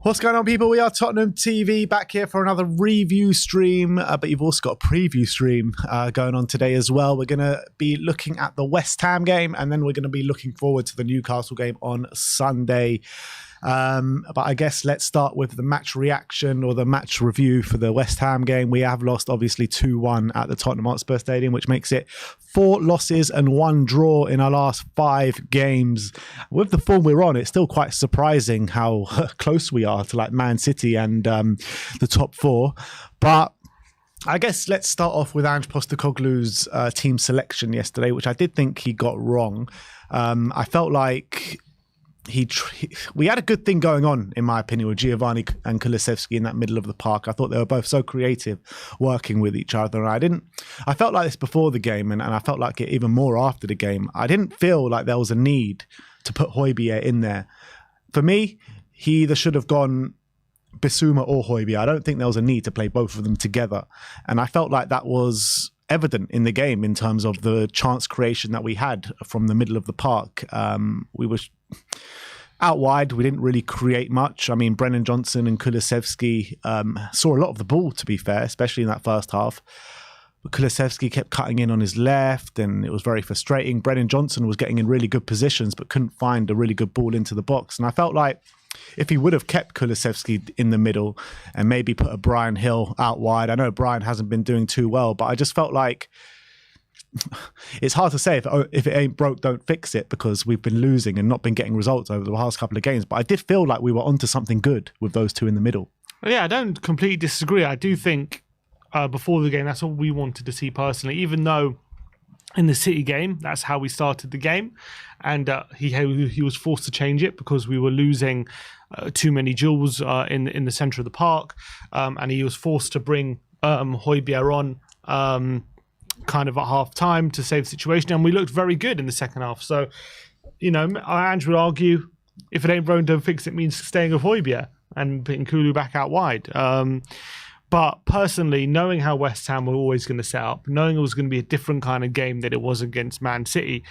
What's going on, people? We are Tottenham TV back here for another review stream, but you've also got a preview stream going on today as well. We're going to be looking at the West Ham game, and then we're going to be looking forward to the Newcastle game on Sunday. But I guess let's start with the match reaction or the match review for the West Ham game. We have lost obviously 2-1 at the Tottenham Hotspur Stadium, which makes it 4 losses and 1 draw in our last 5 games. With the form we're on, it's still quite surprising how close we are to like Man City and the top 4. But I guess let's start off with Ange Postecoglou's team selection yesterday, which I did think he got wrong. I felt like we had a good thing going on, in my opinion, with Giovanni and Kulusevski in that middle of the park. I thought they were both so creative working with each other. And I felt like this before the game, and I felt like it even more after the game. I didn't feel like there was a need to put Højbjerg in there. For me, he either should have gone Bissouma or Højbjerg. I don't think there was a need to play both of them together. And I felt like that was evident in the game in terms of the chance creation that we had from the middle of the park. We were out wide. We didn't really create much. I mean, Brennan Johnson and Kulusevski saw a lot of the ball, to be fair, especially in that first half. But Kulusevski kept cutting in on his left, and it was very frustrating. Brennan Johnson was getting in really good positions, but couldn't find a really good ball into the box. And I felt like if he would have kept Kulusevski in the middle and maybe put a Brian Hill out wide, I know Brian hasn't been doing too well, but I just felt like it's hard to say if it ain't broke, don't fix it, because we've been losing and not been getting results over the last couple of games. But I did feel like we were onto something good with those two in the middle. Yeah, I don't completely disagree. I do think before the game, that's what we wanted to see personally, even though in the City game, that's how we started the game. And he was forced to change it because we were losing too many duels in the centre of the park. And he was forced to bring Højbjerg on kind of at half time to save the situation, and we looked very good in the second half. So, you know, Ange would argue if it ain't broken, don't fix it means staying with Højbjerg and putting Kulu back out wide. But personally, knowing how West Ham were always going to set up, knowing it was going to be a different kind of game than it was against Man City,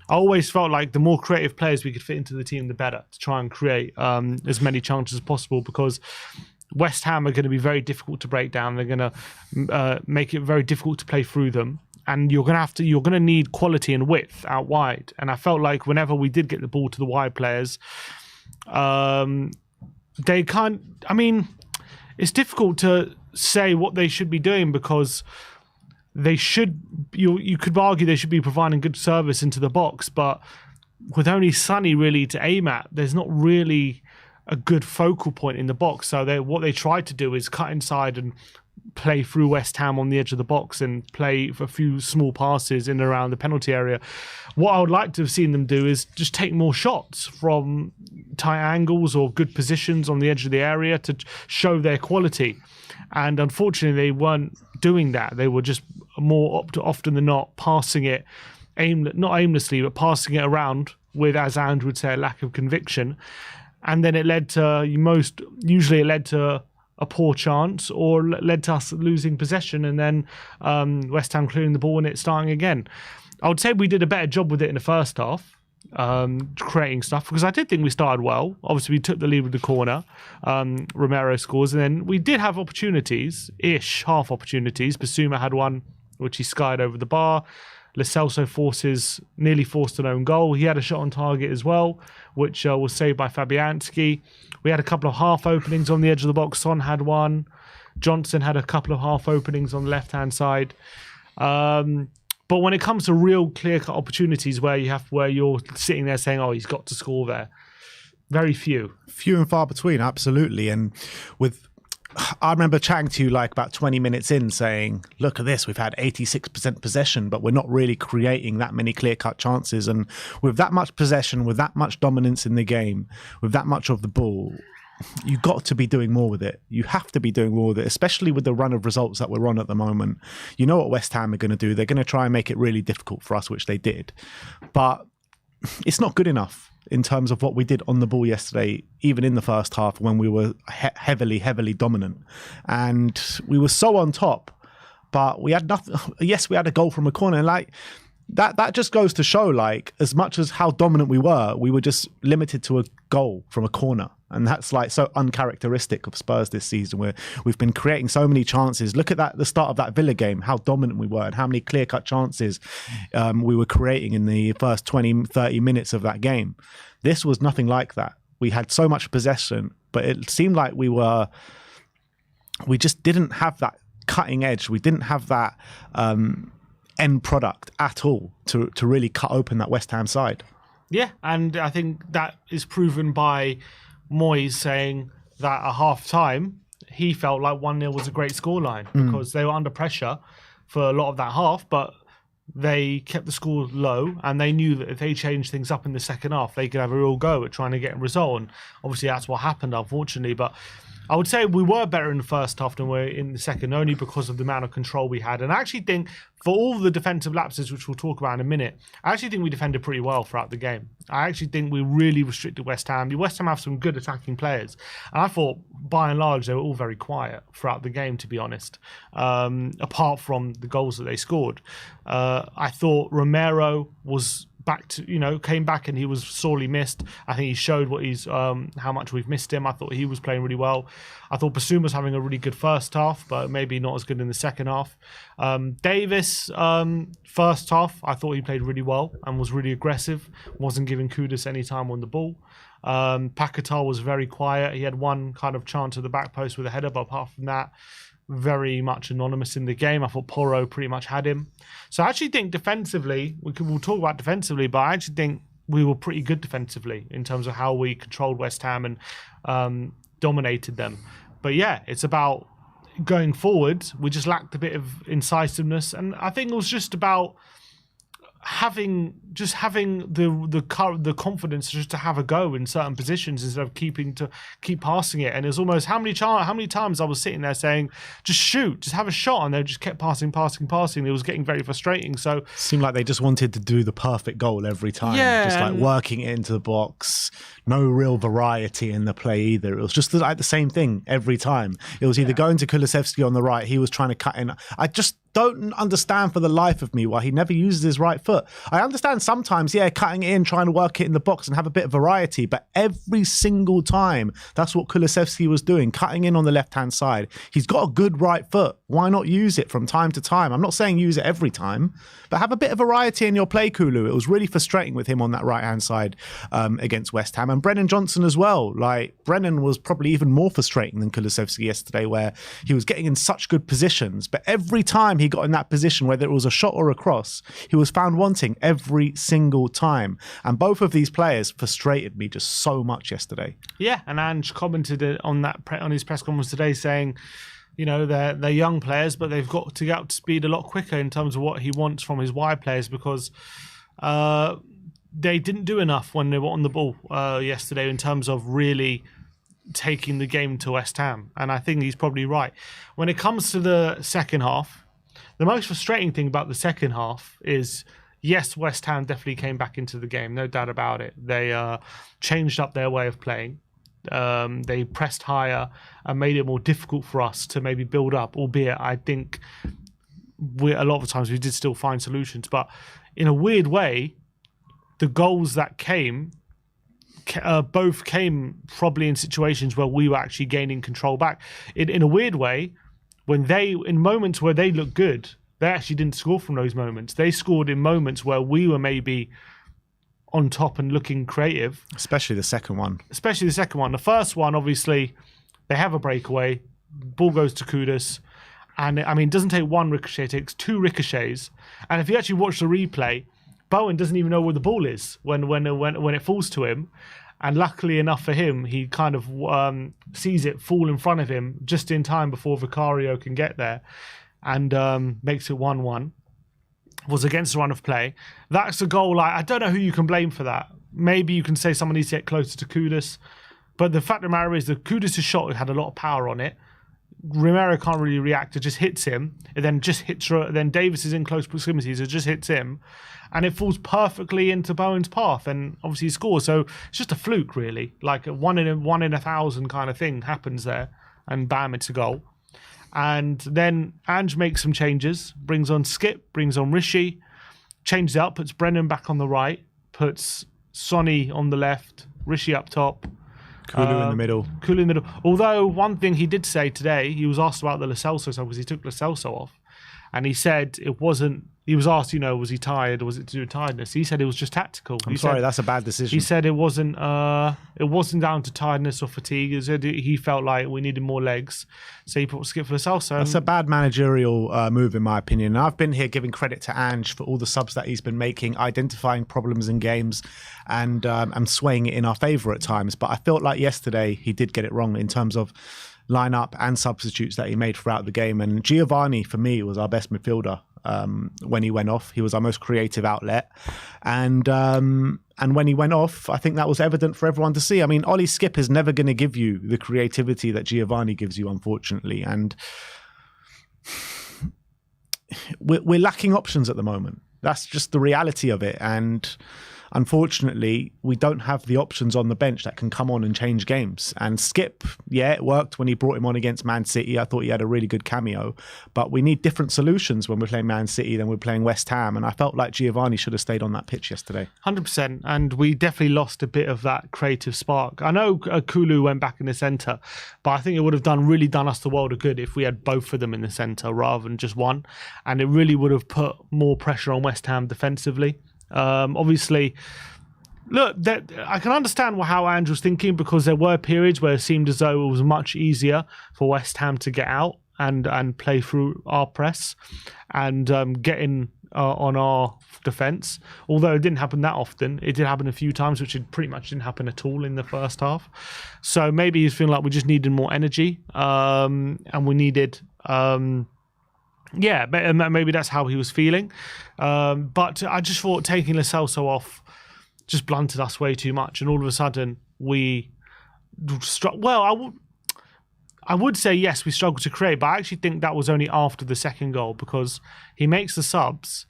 I always felt like the more creative players we could fit into the team, the better, to try and create as many chances as possible, because West Ham are going to be very difficult to break down. They're going to make it very difficult to play through them, and you're going to need quality and width out wide. And I felt like whenever we did get the ball to the wide players, they can't. I mean, it's difficult to say what they should be doing, because they should. You could argue they should be providing good service into the box, but with only Sonny really to aim at, there's not really a good focal point in the box. So what they tried to do is cut inside and play through West Ham on the edge of the box and play for a few small passes in and around the penalty area. What I would like to have seen them do is just take more shots from tight angles or good positions on the edge of the area to show their quality. And unfortunately, they weren't doing that. They were just more often than not passing it, not aimlessly, but passing it around with, as Ange would say, a lack of conviction. And then it led to usually a poor chance, or led to us losing possession, and then West Ham clearing the ball and it starting again. I would say we did a better job with it in the first half, creating stuff, because I did think we started well. Obviously, we took the lead with the corner. Romero scores, and then we did have opportunities-ish, half opportunities. Bissouma had one, which he skied over the bar. Lo Celso nearly forced an own goal. He had a shot on target as well, which was saved by Fabianski. We had a couple of half openings on the edge of the box. Son had one. Johnson had a couple of half openings on the left-hand side. But when it comes to real clear-cut opportunities where you're sitting there saying, "Oh, he's got to score there," very few. Few and far between, absolutely. And I remember chatting to you like about 20 minutes in saying, look at this, we've had 86% possession, but we're not really creating that many clear-cut chances. And with that much possession, with that much dominance in the game, with that much of the ball, you've got to be doing more with it. You have to be doing more with it, especially with the run of results that we're on at the moment. You know what West Ham are going to do. They're going to try and make it really difficult for us, which they did. But it's not good enough in terms of what we did on the ball yesterday, even in the first half when we were heavily dominant. And we were so on top, but we had nothing. Yes, we had a goal from a corner. And like that just goes to show, like, as much as how dominant we were just limited to a goal from a corner. And that's like so uncharacteristic of Spurs this season, where we've been creating so many chances. Look at that, the start of that Villa game, how dominant we were and how many clear-cut chances we were creating in the first 20, 30 minutes of that game. This was nothing like that. We had so much possession, but it seemed like we just didn't have that cutting edge. We didn't have that end product at all to really cut open that West Ham side. Yeah, and I think that is proven by Moyes saying that at half-time, he felt like 1-0 was a great scoreline because they were under pressure for a lot of that half, but they kept the score low, and they knew that if they changed things up in the second half, they could have a real go at trying to get a result. And obviously that's what happened, unfortunately. But I would say we were better in the first half than we were in the second, only because of the amount of control we had. And I actually think for all the defensive lapses, which we'll talk about in a minute, I actually think we defended pretty well throughout the game. I actually think we really restricted West Ham. West Ham have some good attacking players. And I thought, by and large, they were all very quiet throughout the game, to be honest, apart from the goals that they scored. I thought Romero was back to, came back and he was sorely missed. I think he showed what he's, how much we've missed him. I thought he was playing really well. I thought Basuma was having a really good first half, but maybe not as good in the second half. Davis, first half, I thought he played really well and was really aggressive. Wasn't giving Kudus any time on the ball. Paquetá was very quiet. He had one kind of chance at the back post with a header, but apart from that, very much anonymous in the game. I thought Porro pretty much had him. So I actually think defensively, we'll talk about defensively, but I actually think we were pretty good defensively in terms of how we controlled West Ham and dominated them. But yeah, it's about going forward. We just lacked a bit of incisiveness, and I think it was just about having the confidence just to have a go in certain positions instead of keep passing it. And it was almost how many times I was sitting there saying, just shoot, just have a shot, and they just kept passing. It was getting very frustrating. So it seemed like they just wanted to do the perfect goal every time. Yeah, just like working it into the box. No real variety in the play either. It was just like the same thing every time. It was either going to Kulusevski on the right, he was trying to cut in. I just don't understand for the life of me why he never uses his right foot. I understand sometimes, cutting it in, trying to work it in the box and have a bit of variety, but every single time, that's what Kulusevski was doing, cutting in on the left-hand side. He's got a good right foot. Why not use it from time to time? I'm not saying use it every time, but have a bit of variety in your play, Kulu. It was really frustrating with him on that right-hand side against West Ham. And Brennan Johnson as well. Like, Brennan was probably even more frustrating than Kulusevski yesterday, where he was getting in such good positions, but every time he got in that position, whether it was a shot or a cross, he was found wanting every single time. And both of these players frustrated me just so much yesterday. Yeah, and Ange commented on that on his press conference today, saying, they're young players, but they've got to get up to speed a lot quicker in terms of what he wants from his wide players, because they didn't do enough when they were on the ball yesterday in terms of really taking the game to West Ham. And I think he's probably right. When it comes to the second half, the most frustrating thing about the second half is, yes, West Ham definitely came back into the game, no doubt about it. They changed up their way of playing. They pressed higher and made it more difficult for us to maybe build up, albeit I think a lot of the times we did still find solutions. But in a weird way, the goals that came both came probably in situations where we were actually gaining control back. In a weird way, in moments where they looked good, they actually didn't score from those moments. They scored in moments where we were maybe on top and looking creative. Especially the second one. The first one, obviously, they have a breakaway. Ball goes to Kudus. And, it doesn't take one ricochet. It takes two ricochets. And if you actually watch the replay, Bowen doesn't even know where the ball is when it falls to him. And luckily enough for him, he kind of sees it fall in front of him just in time before Vicario can get there, and makes it 1-1. Was against the run of play. That's a goal. I don't know who you can blame for that. Maybe you can say someone needs to get closer to Kudus. But the fact of the matter is that Kudus' shot had a lot of power on it. Romero can't really react. It just hits him. It then just hits. Then Davis is in close proximity, so it just hits him. And it falls perfectly into Bowen's path, and obviously he scores. So it's just a fluke, really. Like a one in a 1,000 kind of thing happens there, and bam, it's a goal. And then Ange makes some changes, brings on Skip, brings on Rishi, changes it up, puts Brennan back on the right, puts Sonny on the left, Rishi up top. Kulu in the middle. Kulu in the middle. Although one thing he did say today, he was asked about the Lo Celso sub because he took Lo Celso off, and he said it wasn't. He was asked, was he tired or was it to do with tiredness? He said it was just tactical. I'm sorry, that's a bad decision. He said it wasn't down to tiredness or fatigue. He said he felt like we needed more legs, so he put Skip for Lo Celso. That's a bad managerial move, in my opinion. And I've been here giving credit to Ange for all the subs that he's been making, identifying problems in games, and swaying it in our favour at times. But I felt like yesterday he did get it wrong in terms of lineup and substitutes that he made throughout the game. And Giovanni, for me, was our best midfielder. When he went off, he was our most creative outlet, and when he went off, I think that was evident for everyone to see. I mean, Ollie Skip is never going to give you the creativity that Giovanni gives you, unfortunately, and we're lacking options at the moment. That's just the reality of it, and unfortunately, we don't have the options on the bench that can come on and change games. And Skip, yeah, it worked when he brought him on against Man City. I thought he had a really good cameo. But we need different solutions when we're playing Man City than we're playing West Ham. And I felt like Giovanni should have stayed on that pitch yesterday. 100%. And we definitely lost a bit of that creative spark. I know Kulu went back in the centre, but I think it would have really done us the world of good if we had both of them in the centre rather than just one. And it really would have put more pressure on West Ham defensively. Obviously, look, I can understand how Andrew's thinking, because there were periods where it seemed as though it was much easier for West Ham to get out and play through our press and get in on our defence. Although it didn't happen that often, it did happen a few times, which it pretty much didn't happen at all in the first half. So maybe he's feeling like we just needed more energy, and we needed. Yeah, maybe that's how he was feeling. But I just thought taking Lo Celso off just blunted us way too much. And all of a sudden, we struck. Well, I would say, yes, we struggled to create. But I actually think that was only after the second goal, because he makes the subs.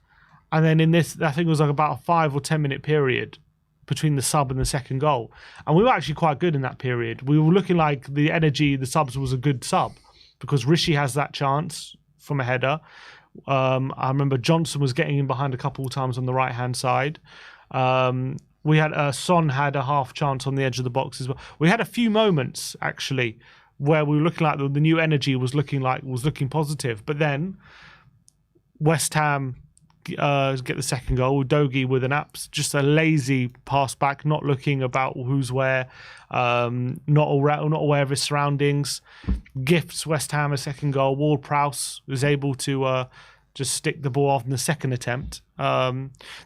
And then in this, I think it was like about a 5 or 10 minute period between the sub and the second goal. And we were actually quite good in that period. We were looking like the subs was a good sub, because Rishi has that chance from a header. I remember Johnson was getting in behind a couple of times on the right-hand side. We had Son had a half chance on the edge of the box as well. We had a few moments actually where we were looking like the new energy was looking positive. But then West Ham get the second goal. Udogie with just a lazy pass back, not looking about who's where, not aware of his surroundings. Gifts West Ham a second goal. Ward-Prowse was able to just stick the ball off in the second attempt.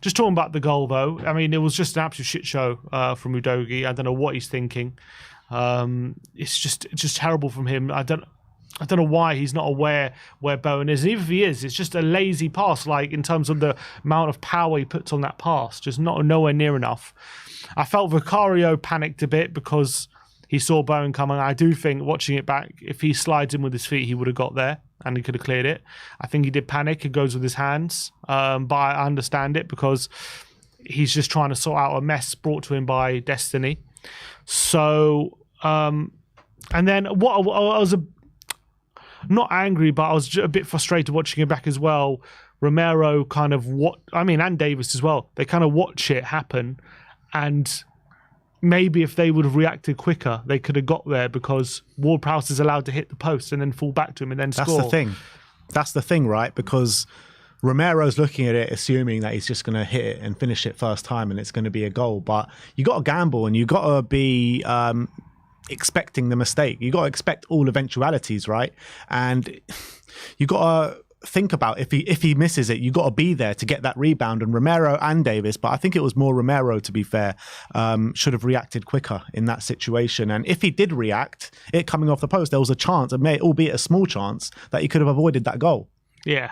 Just talking about the goal though, I mean, it was just an absolute shit show from Udogie. I don't know what he's thinking. It's just terrible from him. I don't know why he's not aware where Bowen is. And even if he is, it's just a lazy pass, like in terms of the amount of power he puts on that pass, just nowhere near enough. I felt Vicario panicked a bit because he saw Bowen coming. I do think, watching it back, if he slides in with his feet, he would have got there and he could have cleared it. I think he did panic. It goes with his hands. But I understand it because he's just trying to sort out a mess brought to him by destiny. So, and then what I was not angry, but I was a bit frustrated watching it back as well. Romero and Davis as well, they kind of watch it happen, and maybe if they would have reacted quicker, they could have got there, because Ward-Prowse is allowed to hit the post and then fall back to him and then score. That's the thing, right? Because Romero's looking at it, assuming that he's just going to hit it and finish it first time and it's going to be a goal. But you got to gamble, and you got to be expecting the mistake. You got to expect all eventualities, right? And you got to think about if he misses it, you got to be there to get that rebound. And Romero and Davis, but I think it was more Romero, to be fair, should have reacted quicker in that situation. And if he did react, it coming off the post, there was a chance, albeit a small chance, that he could have avoided that goal. Yeah,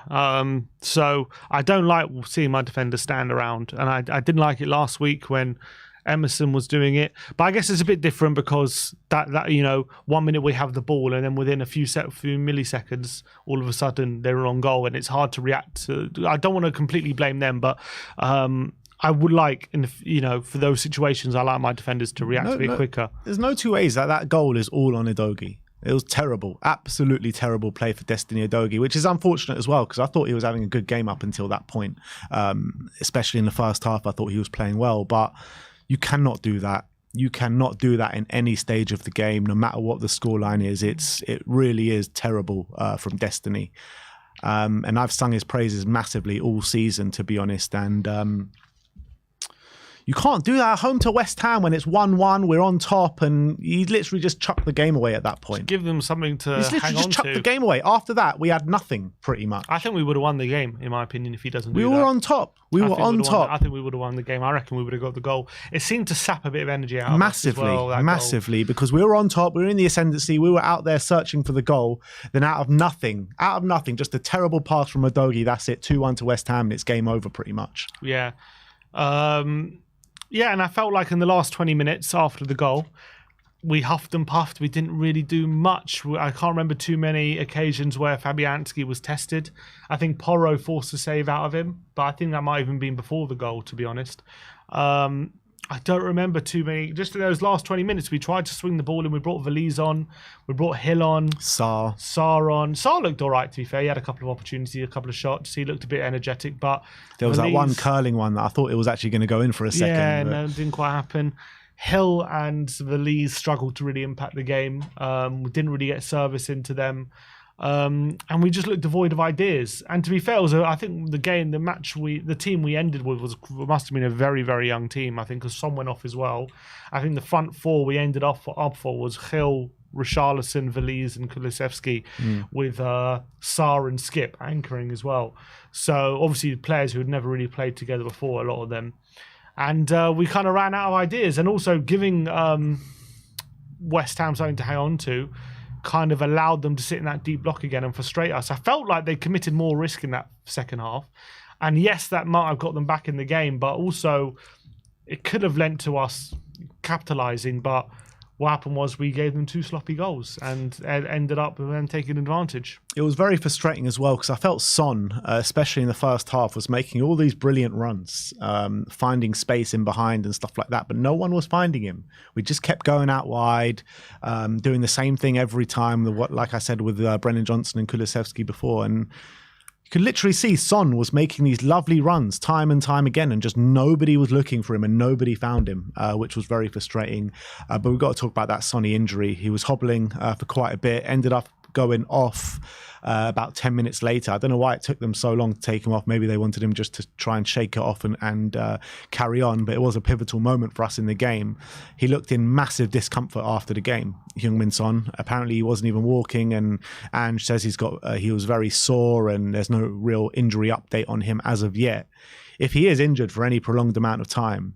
so I don't like seeing my defenders stand around, and I didn't like it last week when Emerson was doing it. But I guess it's a bit different because that 1 minute we have the ball, and then within a few milliseconds, all of a sudden they're on goal, and it's hard to react to. I don't want to completely blame them, but I would like, for those situations, I like my defenders to react a bit quicker. There's no two ways that goal is all on Udogie. It was terrible, absolutely terrible play for Destiny Udogie, which is unfortunate as well, because I thought he was having a good game up until that point, especially in the first half. I thought he was playing well, but you cannot do that. You cannot do that in any stage of the game, no matter what the scoreline is. It really is terrible from Destiny. And I've sung his praises massively all season, to be honest. And you can't do that at home to West Ham when it's 1-1, we're on top, and he literally just chucked the game away at that point. Just give them something to He's hang literally on just chucked to. the game away. After that, we had nothing, pretty much. I think we would have won the game, in my opinion, if he doesn't do We that. were on top. We were on top. I think we would have won the game. I reckon we would have got the goal. It seemed to sap a bit of energy out of Massively, us as well, that massively, because we were on top, we were in the ascendancy, we were out there searching for the goal. Then out of nothing, just a terrible pass from Udogie. That's it, 2-1 to West Ham, and it's game over pretty much. Yeah. Yeah, and I felt like in the last 20 minutes after the goal, we huffed and puffed. We didn't really do much. I can't remember too many occasions where Fabianski was tested. I think Porro forced a save out of him, but I think that might have even been before the goal, to be honest. I don't remember too many. Just in those last 20 minutes, we tried to swing the ball in. We brought Veliz on. We brought Hill on. Sarr on. Sarr looked all right, to be fair. He had a couple of opportunities, a couple of shots. He looked a bit energetic, but there was that one curling one that I thought it was actually going to go in for a second. Yeah, no, it didn't quite happen. Hill and Veliz struggled to really impact the game. We didn't really get service into them. And we just looked devoid of ideas. And to be fair, I think the team we ended with must have been a very, very young team. I think because Son went off as well. I think the front four we ended up for was Hill, Richarlison, Veliz, and Kulusevski, with Sarr and Skip anchoring as well. So obviously players who had never really played together before, a lot of them. And we kind of ran out of ideas, and also giving West Ham something to hang on to kind of allowed them to sit in that deep block again and frustrate us. I felt like they committed more risk in that second half. And yes, that might have got them back in the game, but also it could have lent to us capitalising. But what happened was we gave them 2 sloppy goals and ended up with them taking advantage. It was very frustrating as well because I felt Son, especially in the first half, was making all these brilliant runs, finding space in behind and stuff like that, but no one was finding him. We just kept going out wide, doing the same thing every time, like I said with Brennan Johnson and Kulusevski before, and you could literally see Son was making these lovely runs time and time again, and just nobody was looking for him and nobody found him, which was very frustrating. But we've got to talk about that Sonny injury. He was hobbling for quite a bit, ended up going off about 10 minutes later. I don't know why it took them so long to take him off. Maybe they wanted him just to try and shake it off and carry on, but it was a pivotal moment for us in the game. He looked in massive discomfort after the game, Heung-min Son. Apparently he wasn't even walking, and Ange says he was very sore and there's no real injury update on him as of yet. If he is injured for any prolonged amount of time,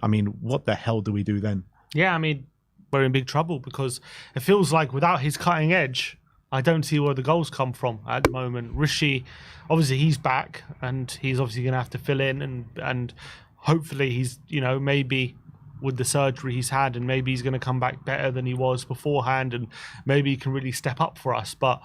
I mean, what the hell do we do then? Yeah, I mean, we're in big trouble because it feels like without his cutting edge, I don't see where the goals come from at the moment. Rishi, obviously he's back and he's obviously going to have to fill in and hopefully he's, maybe with the surgery he's had and maybe he's going to come back better than he was beforehand and maybe he can really step up for us. But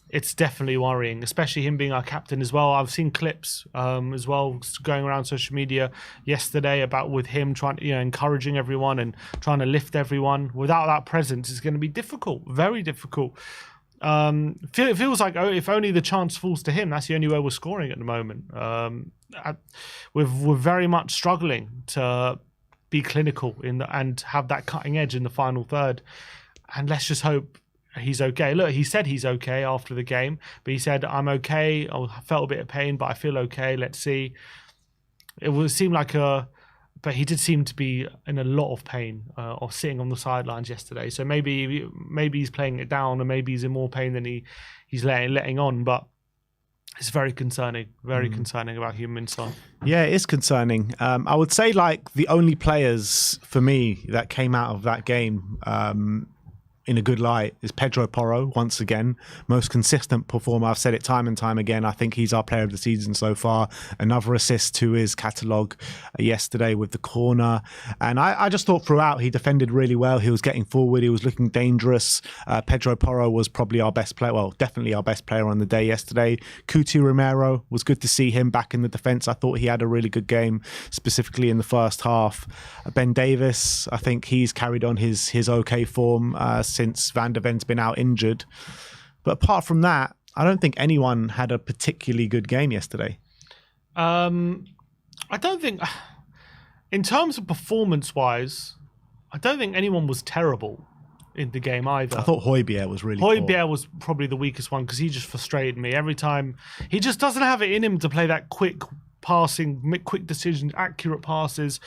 it's definitely worrying, especially him being our captain as well. I've seen clips as well going around social media yesterday about with him trying, encouraging everyone and trying to lift everyone. Without that presence, it's going to be difficult, very difficult. It feels like if only the chance falls to him, that's the only way we're scoring at the moment. We're very much struggling to be clinical and have that cutting edge in the final third. And let's just hope he's okay. Look, he said he's okay after the game, but he said, I'm okay. I felt a bit of pain, but I feel okay. Let's see. It would seem like but he did seem to be in a lot of pain or sitting on the sidelines yesterday. So maybe he's playing it down, or maybe he's in more pain than he's letting on. But it's very concerning about Heung-min Son. Yeah, it is concerning. I would say like the only players for me that came out of that game in a good light is Pedro Porro, once again. Most consistent performer. I've said it time and time again. I think he's our player of the season so far. Another assist to his catalogue yesterday with the corner. And I just thought throughout he defended really well. He was getting forward. He was looking dangerous. Pedro Porro was probably our best player. Well, definitely our best player on the day yesterday. Cuti Romero, was good to see him back in the defence. I thought he had a really good game, specifically in the first half. Ben Davis, I think he's carried on his okay form since Van der Ven's been out injured. But apart from that, I don't think anyone had a particularly good game yesterday. I don't think, in terms of performance-wise, I don't think anyone was terrible in the game either. I thought Højbjerg was really poor. Højbjerg was probably the weakest one because he just frustrated me every time. He just doesn't have it in him to play that quick passing, make quick decisions, accurate passes.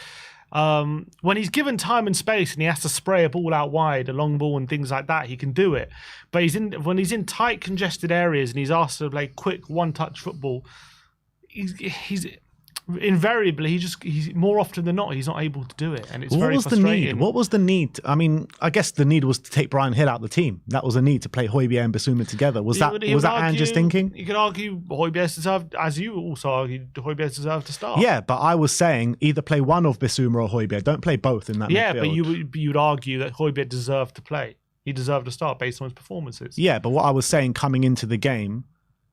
When he's given time and space and he has to spray a ball out wide, a long ball and things like that, he can do it. But when he's in tight, congested areas and he's asked to play quick, one-touch football, he's invariably he's more often than not he's not able to do it, and it's very frustrating. What was the need? I mean, I guess the need was to take Brian Hill out of the team. That was a need to play Højbjerg and Basuma together. Was that Ange's thinking? You could argue Højbjerg deserved, as you also argued, Højbjerg deserved to start. Yeah, but I was saying either play one of Basuma or Højbjerg. Don't play both in that midfield. Yeah, but you'd argue that Højbjerg deserved to play. He deserved to start based on his performances. Yeah, but what I was saying coming into the game,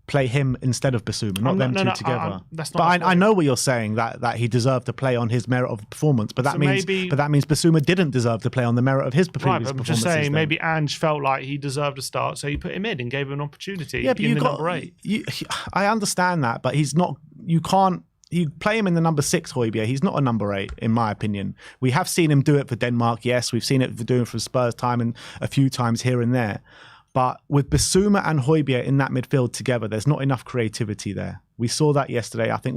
play him instead of Basuma, not them two together. But I know what you're saying, that he deserved to play on his merit of performance, but that means Basuma didn't deserve to play on the merit of his previous performances. I'm just saying maybe Ange felt like he deserved to start, so he put him in and gave him an opportunity. Yeah, but number 8. I understand that, but he's not. You can't. You play him in the number 6, Højbjerg. He's not a number 8, in my opinion. We have seen him do it for Denmark. Yes, we've seen it for doing for Spurs time and a few times here and there. But with Basuma and Højbjerg in that midfield together, there's not enough creativity there. We saw that yesterday. I think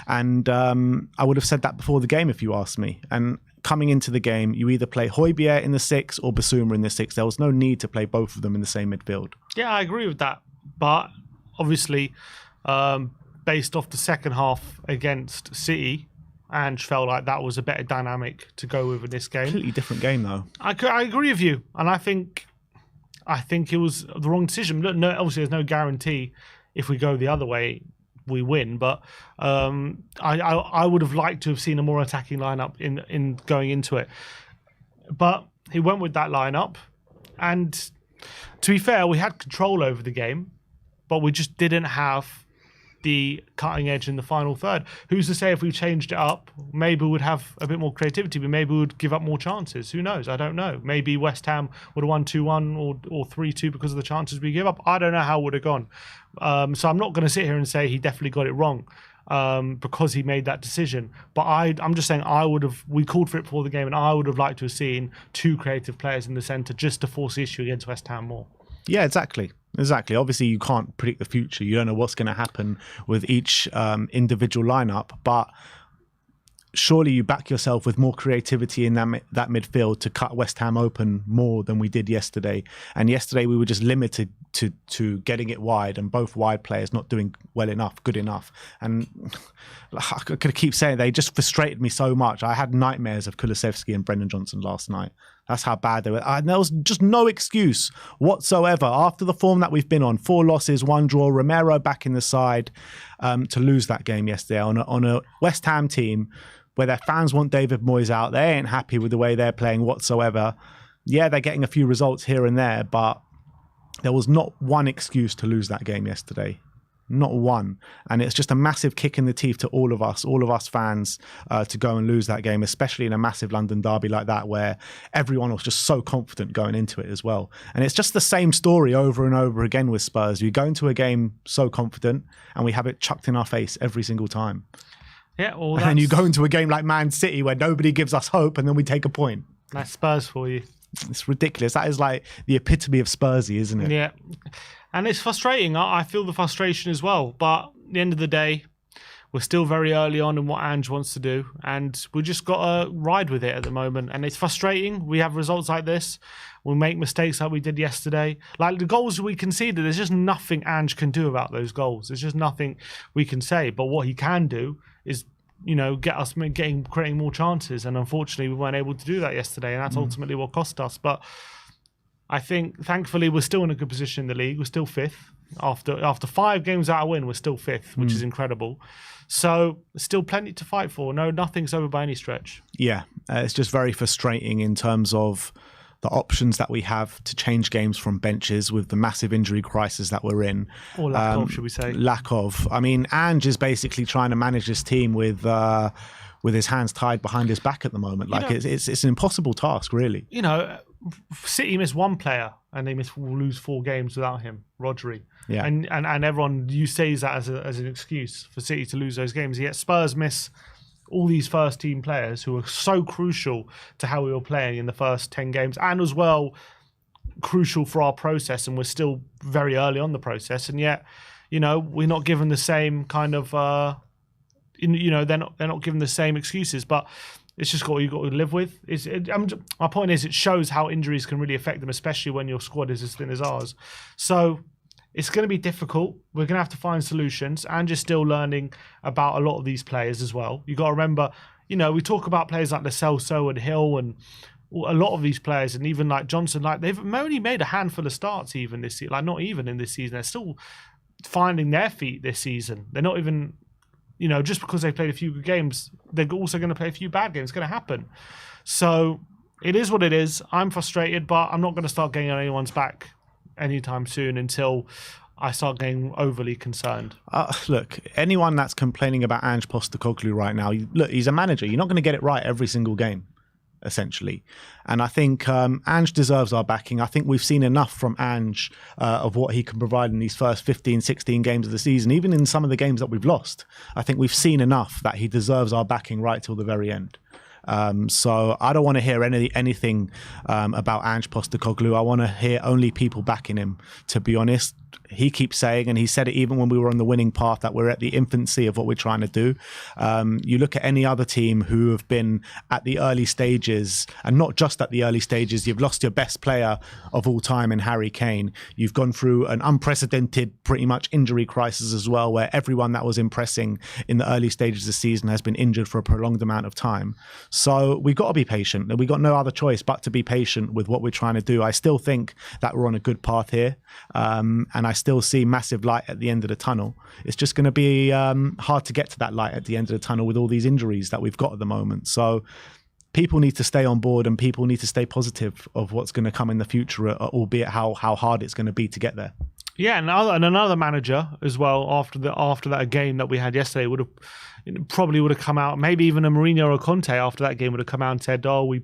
I would have said that before the game if you asked me. And coming into the game, you either play Højbjerg in the 6 or Basuma in the 6. There was no need to play both of them in the same midfield. Yeah, I agree with that. But obviously, based off the second half against City, Ange felt like that was a better dynamic to go with in this game. Completely different game, though. I agree with you. And I think it was the wrong decision. No, obviously, there's no guarantee if we go the other way, we win. But I would have liked to have seen a more attacking lineup in going into it. But he went with that lineup. And to be fair, we had control over the game, but we just didn't have the cutting edge in the final third. Who's to say if we changed it up, maybe we'd have a bit more creativity, but maybe we would give up more chances. Who knows? I don't know. Maybe West Ham would have won 2-1 or 3-2 because of the chances we give up. I don't know how it would have gone. So I'm not going to sit here and say he definitely got it wrong because he made that decision. But I'm just saying we called for it before the game, and I would have liked to have seen 2 creative players in the centre just to force the issue against West Ham more. Yeah, exactly. Obviously, you can't predict the future. You don't know what's going to happen with each individual lineup, but surely you back yourself with more creativity in that midfield to cut West Ham open more than we did yesterday. And yesterday we were just limited to getting it wide, and both wide players not doing good enough. And I could keep saying they just frustrated me so much. I had nightmares of Kulusevski and Brendan Johnson last night. That's how bad they were. And there was just no excuse whatsoever after the form that we've been on. 4 losses, 1 draw, Romero back in the side, to lose that game yesterday on a West Ham team where their fans want David Moyes out. They ain't happy with the way they're playing whatsoever. Yeah, they're getting a few results here and there, but there was not one excuse to lose that game yesterday. Not one. And it's just a massive kick in the teeth to all of us fans, to go and lose that game, especially in a massive London derby like that, where everyone was just so confident going into it as well. And it's just the same story over and over again with Spurs. We go into a game so confident and we have it chucked in our face every single time. Yeah, well, and you go into a game like Man City where nobody gives us hope and then we take a point. That's Spurs for you. It's ridiculous. That is like the epitome of Spursy, isn't it? Yeah. And it's frustrating. I feel the frustration as well. But at the end of the day, we're still very early on in what Ange wants to do. And we just got to ride with it at the moment. And it's frustrating. We have results like this. We make mistakes like we did yesterday. Like the goals we conceded, there's just nothing Ange can do about those goals. There's just nothing we can say. But what he can do is, get us creating more chances. And unfortunately, we weren't able to do that yesterday. And that's ultimately what cost us. But I think, thankfully, we're still in a good position in the league. We're still 5th. After 5 games out of win, we're still 5th, which is incredible. So still plenty to fight for. No, nothing's over by any stretch. Yeah, it's just very frustrating in terms of the options that we have to change games from benches with the massive injury crisis that we're in. Or lack of, should we say. Lack of. I mean, Ange is basically trying to manage this team with his hands tied behind his back at the moment. It's an impossible task, really. City missed 1 player and they will lose 4 games without him, Rodri. Yeah. And everyone says that as an excuse for City to lose those games. Yet Spurs miss all these first team players who were so crucial to how we were playing in the first 10 games, and as well crucial for our process, and we're still very early on the process, and yet, you know, we're not given the same kind of they're not given the same excuses, but it's just what you've got to live with. My point is, it shows how injuries can really affect them, especially when your squad is as thin as ours. So it's going to be difficult. We're going to have to find solutions, and you're still learning about a lot of these players as well. You got to remember, you know, we talk about players like Lo Celso and Hill and a lot of these players, and even like Johnson, like they've only made a handful of starts even this season, like not even in this season. They're still finding their feet this season. They're not even, you know, just because they played a few good games, they're also going to play a few bad games. It's going to happen. So it is what it is. I'm frustrated, but I'm not going to start getting on anyone's back anytime soon until I start getting overly concerned. Look, anyone that's complaining about Ange Postecoglou right now, look, he's a manager. You're not going to get it right every single game, essentially. And I think Ange deserves our backing. I think we've seen enough from Ange of what he can provide in these first 15, 16 games of the season, even in some of the games that we've lost. I think we've seen enough that he deserves our backing right till the very end. So I don't want to hear anything about Ange Postecoglou. I want to hear only people backing him, to be honest. He keeps saying, and he said it even when we were on the winning path, that we're at the infancy of what we're trying to do. You look at any other team who have been at the early stages, and not just at the early stages. You've lost your best player of all time in Harry Kane. You've gone through an unprecedented, pretty much injury crisis as well, where everyone that was impressing in the early stages of the season has been injured for a prolonged amount of time. So we've got to be patient. We've got no other choice but to be patient with what we're trying to do. I still think that we're on a good path here. And I still see massive light at the end of the tunnel. It's just going to be hard to get to that light at the end of the tunnel with all these injuries that we've got at the moment. So people need to stay on board, and people need to stay positive of what's going to come in the future, albeit how hard it's going to be to get there. Yeah, and another manager as well after that game that we had yesterday would have come out. Maybe even a Mourinho or a Conte after that game would have come out and said, "Oh, we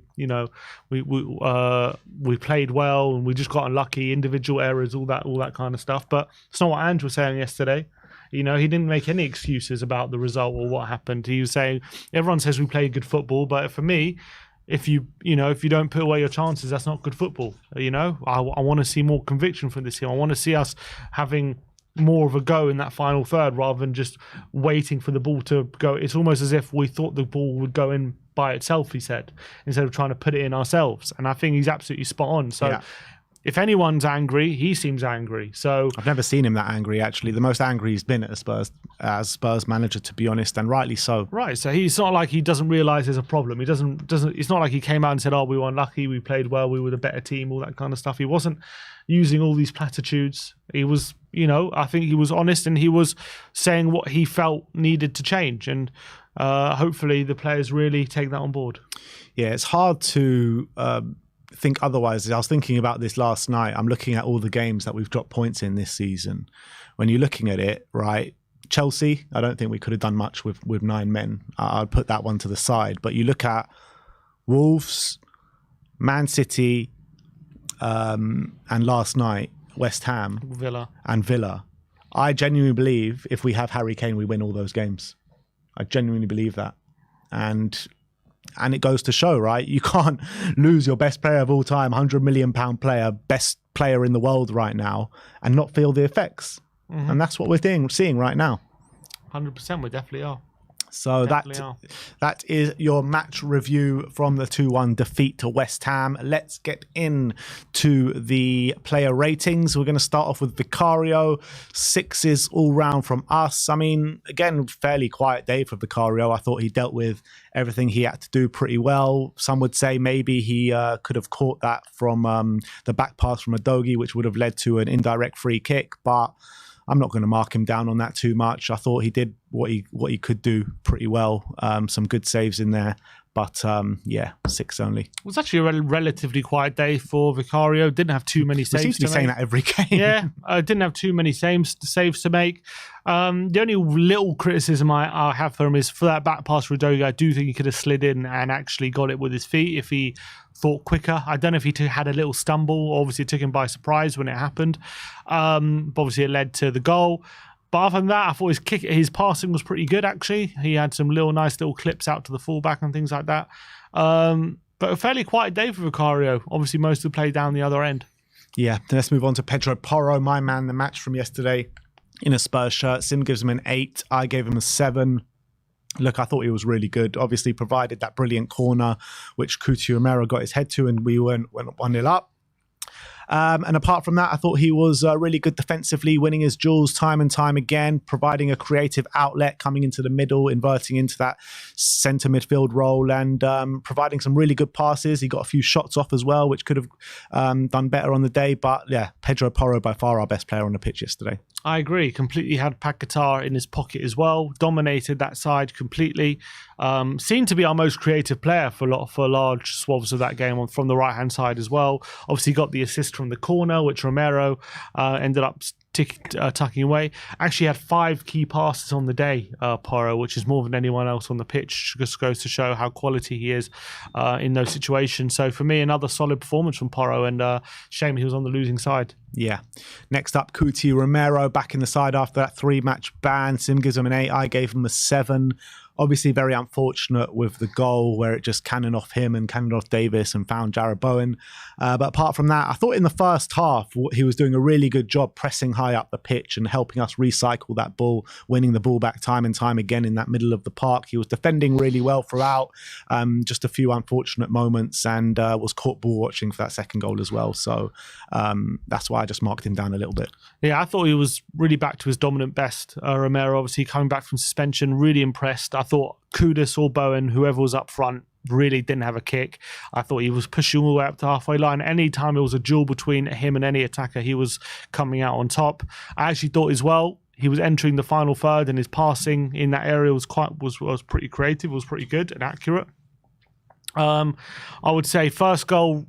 played well and we just got unlucky, individual errors, all that kind of stuff." But it's not what Ange was saying yesterday. You know, he didn't make any excuses about the result or what happened. He was saying, everyone says we played good football, but for me, if you don't put away your chances, that's not good football. You know, I want to see more conviction from this team. I want to see us having more of a go in that final third rather than just waiting for the ball to go. It's almost as if we thought the ball would go in by itself, he said, instead of trying to put it in ourselves. And I think he's absolutely spot on. So yeah. If anyone's angry, he seems angry. So I've never seen him that angry, actually. The most angry he's been at Spurs as Spurs manager, to be honest, and rightly so. Right. So he's not like he doesn't realise there's a problem. He doesn't. It's not like he came out and said, "Oh, we were unlucky. We played well. We were the better team." All that kind of stuff. He wasn't using all these platitudes. He was, I think he was honest, and he was saying what he felt needed to change. And hopefully, the players really take that on board. Yeah, it's hard to think otherwise. I was thinking about this last night. I'm looking at all the games that we've dropped points in this season. When you're looking at it, right, Chelsea, I don't think we could have done much with 9 men. I'd put that one to the side. But you look at Wolves, Man City, and last night, West Ham and Villa. I genuinely believe if we have Harry Kane, we win all those games. I genuinely believe that. And it goes to show, right? You can't lose your best player of all time, £100 million player, best player in the world right now, and not feel the effects. Mm-hmm. And that's what we're seeing right now. 100%, we definitely are. So that is your match review from the 2-1 defeat to West Ham. Let's get into the player ratings. We're going to start off with Vicario. 6s all round from us. I mean, again, fairly quiet day for Vicario. I thought he dealt with everything he had to do pretty well. Some would say maybe he could have caught that from the back pass from Udogie, which would have led to an indirect free kick, but I'm not going to mark him down on that too much. I thought he did what he could do pretty well. Some good saves in there. But 6 only. It was actually a relatively quiet day for Vicario. Didn't have too many saves. We seem to be saying that every game. Yeah, didn't have too many saves to make. The only little criticism I have for him is for that back pass for Udogie. I do think he could have slid in and actually got it with his feet if he thought quicker. I don't know if he had a little stumble. Obviously, it took him by surprise when it happened. But obviously, it led to the goal. But other than that, I thought his passing was pretty good, actually. He had some nice little clips out to the fullback and things like that. But a fairly quiet day for Vicario. Obviously, most of the play down the other end. Yeah, let's move on to Pedro Porro, my man, the match from yesterday in a Spurs shirt. Sim gives him an 8. I gave him a 7. Look, I thought he was really good. Obviously, provided that brilliant corner, which Cuti Romero got his head to, and we went 1-0 up. And apart from that, I thought he was really good defensively, winning his duels time and time again, providing a creative outlet, coming into the middle, inverting into that centre midfield role, and providing some really good passes. He got a few shots off as well, which could have done better on the day. But yeah, Pedro Porro, by far our best player on the pitch yesterday. I agree. Completely had Paquetá in his pocket as well. Dominated that side completely. Seemed to be our most creative player for large swaths of that game from the right-hand side as well. Obviously got the assist from the corner, which Romero ended up tucking away. Actually had 5 key passes on the day, Porro, which is more than anyone else on the pitch. Just goes to show how quality he is in those situations. So for me, another solid performance from Porro, and shame he was on the losing side. Yeah. Next up, Cuti Romero back in the side after that 3-match ban. Sim gives him an 8. I gave him a 7. Obviously, very unfortunate with the goal where it just cannoned off him and cannoned off Davis and found Jared Bowen. But apart from that, I thought in the first half, he was doing a really good job pressing high up the pitch and helping us recycle that ball, winning the ball back time and time again in that middle of the park. He was defending really well throughout, just a few unfortunate moments, and was caught ball watching for that second goal as well. So that's why I just marked him down a little bit. Yeah, I thought he was really back to his dominant best. Romero, obviously coming back from suspension, really impressed. I thought Kudus or Bowen, whoever was up front, really didn't have a kick. I thought he was pushing all the way up to the halfway line. Any time there was a duel between him and any attacker, he was coming out on top. I actually thought as well, he was entering the final third, and his passing in that area was pretty creative, was pretty good and accurate. I would say first goal,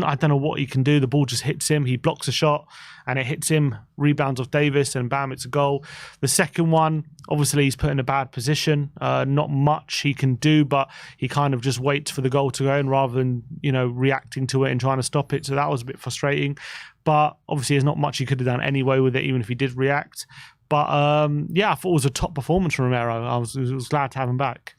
I don't know what he can do. The ball just hits him. He blocks a shot and it hits him, rebounds off Davis, and bam, it's a goal. The second one, obviously he's put in a bad position. Not much he can do, but he kind of just waits for the goal to go in rather than, reacting to it and trying to stop it. So that was a bit frustrating. But obviously there's not much he could have done anyway with it, even if he did react. But I thought it was a top performance from Romero. I was glad to have him back.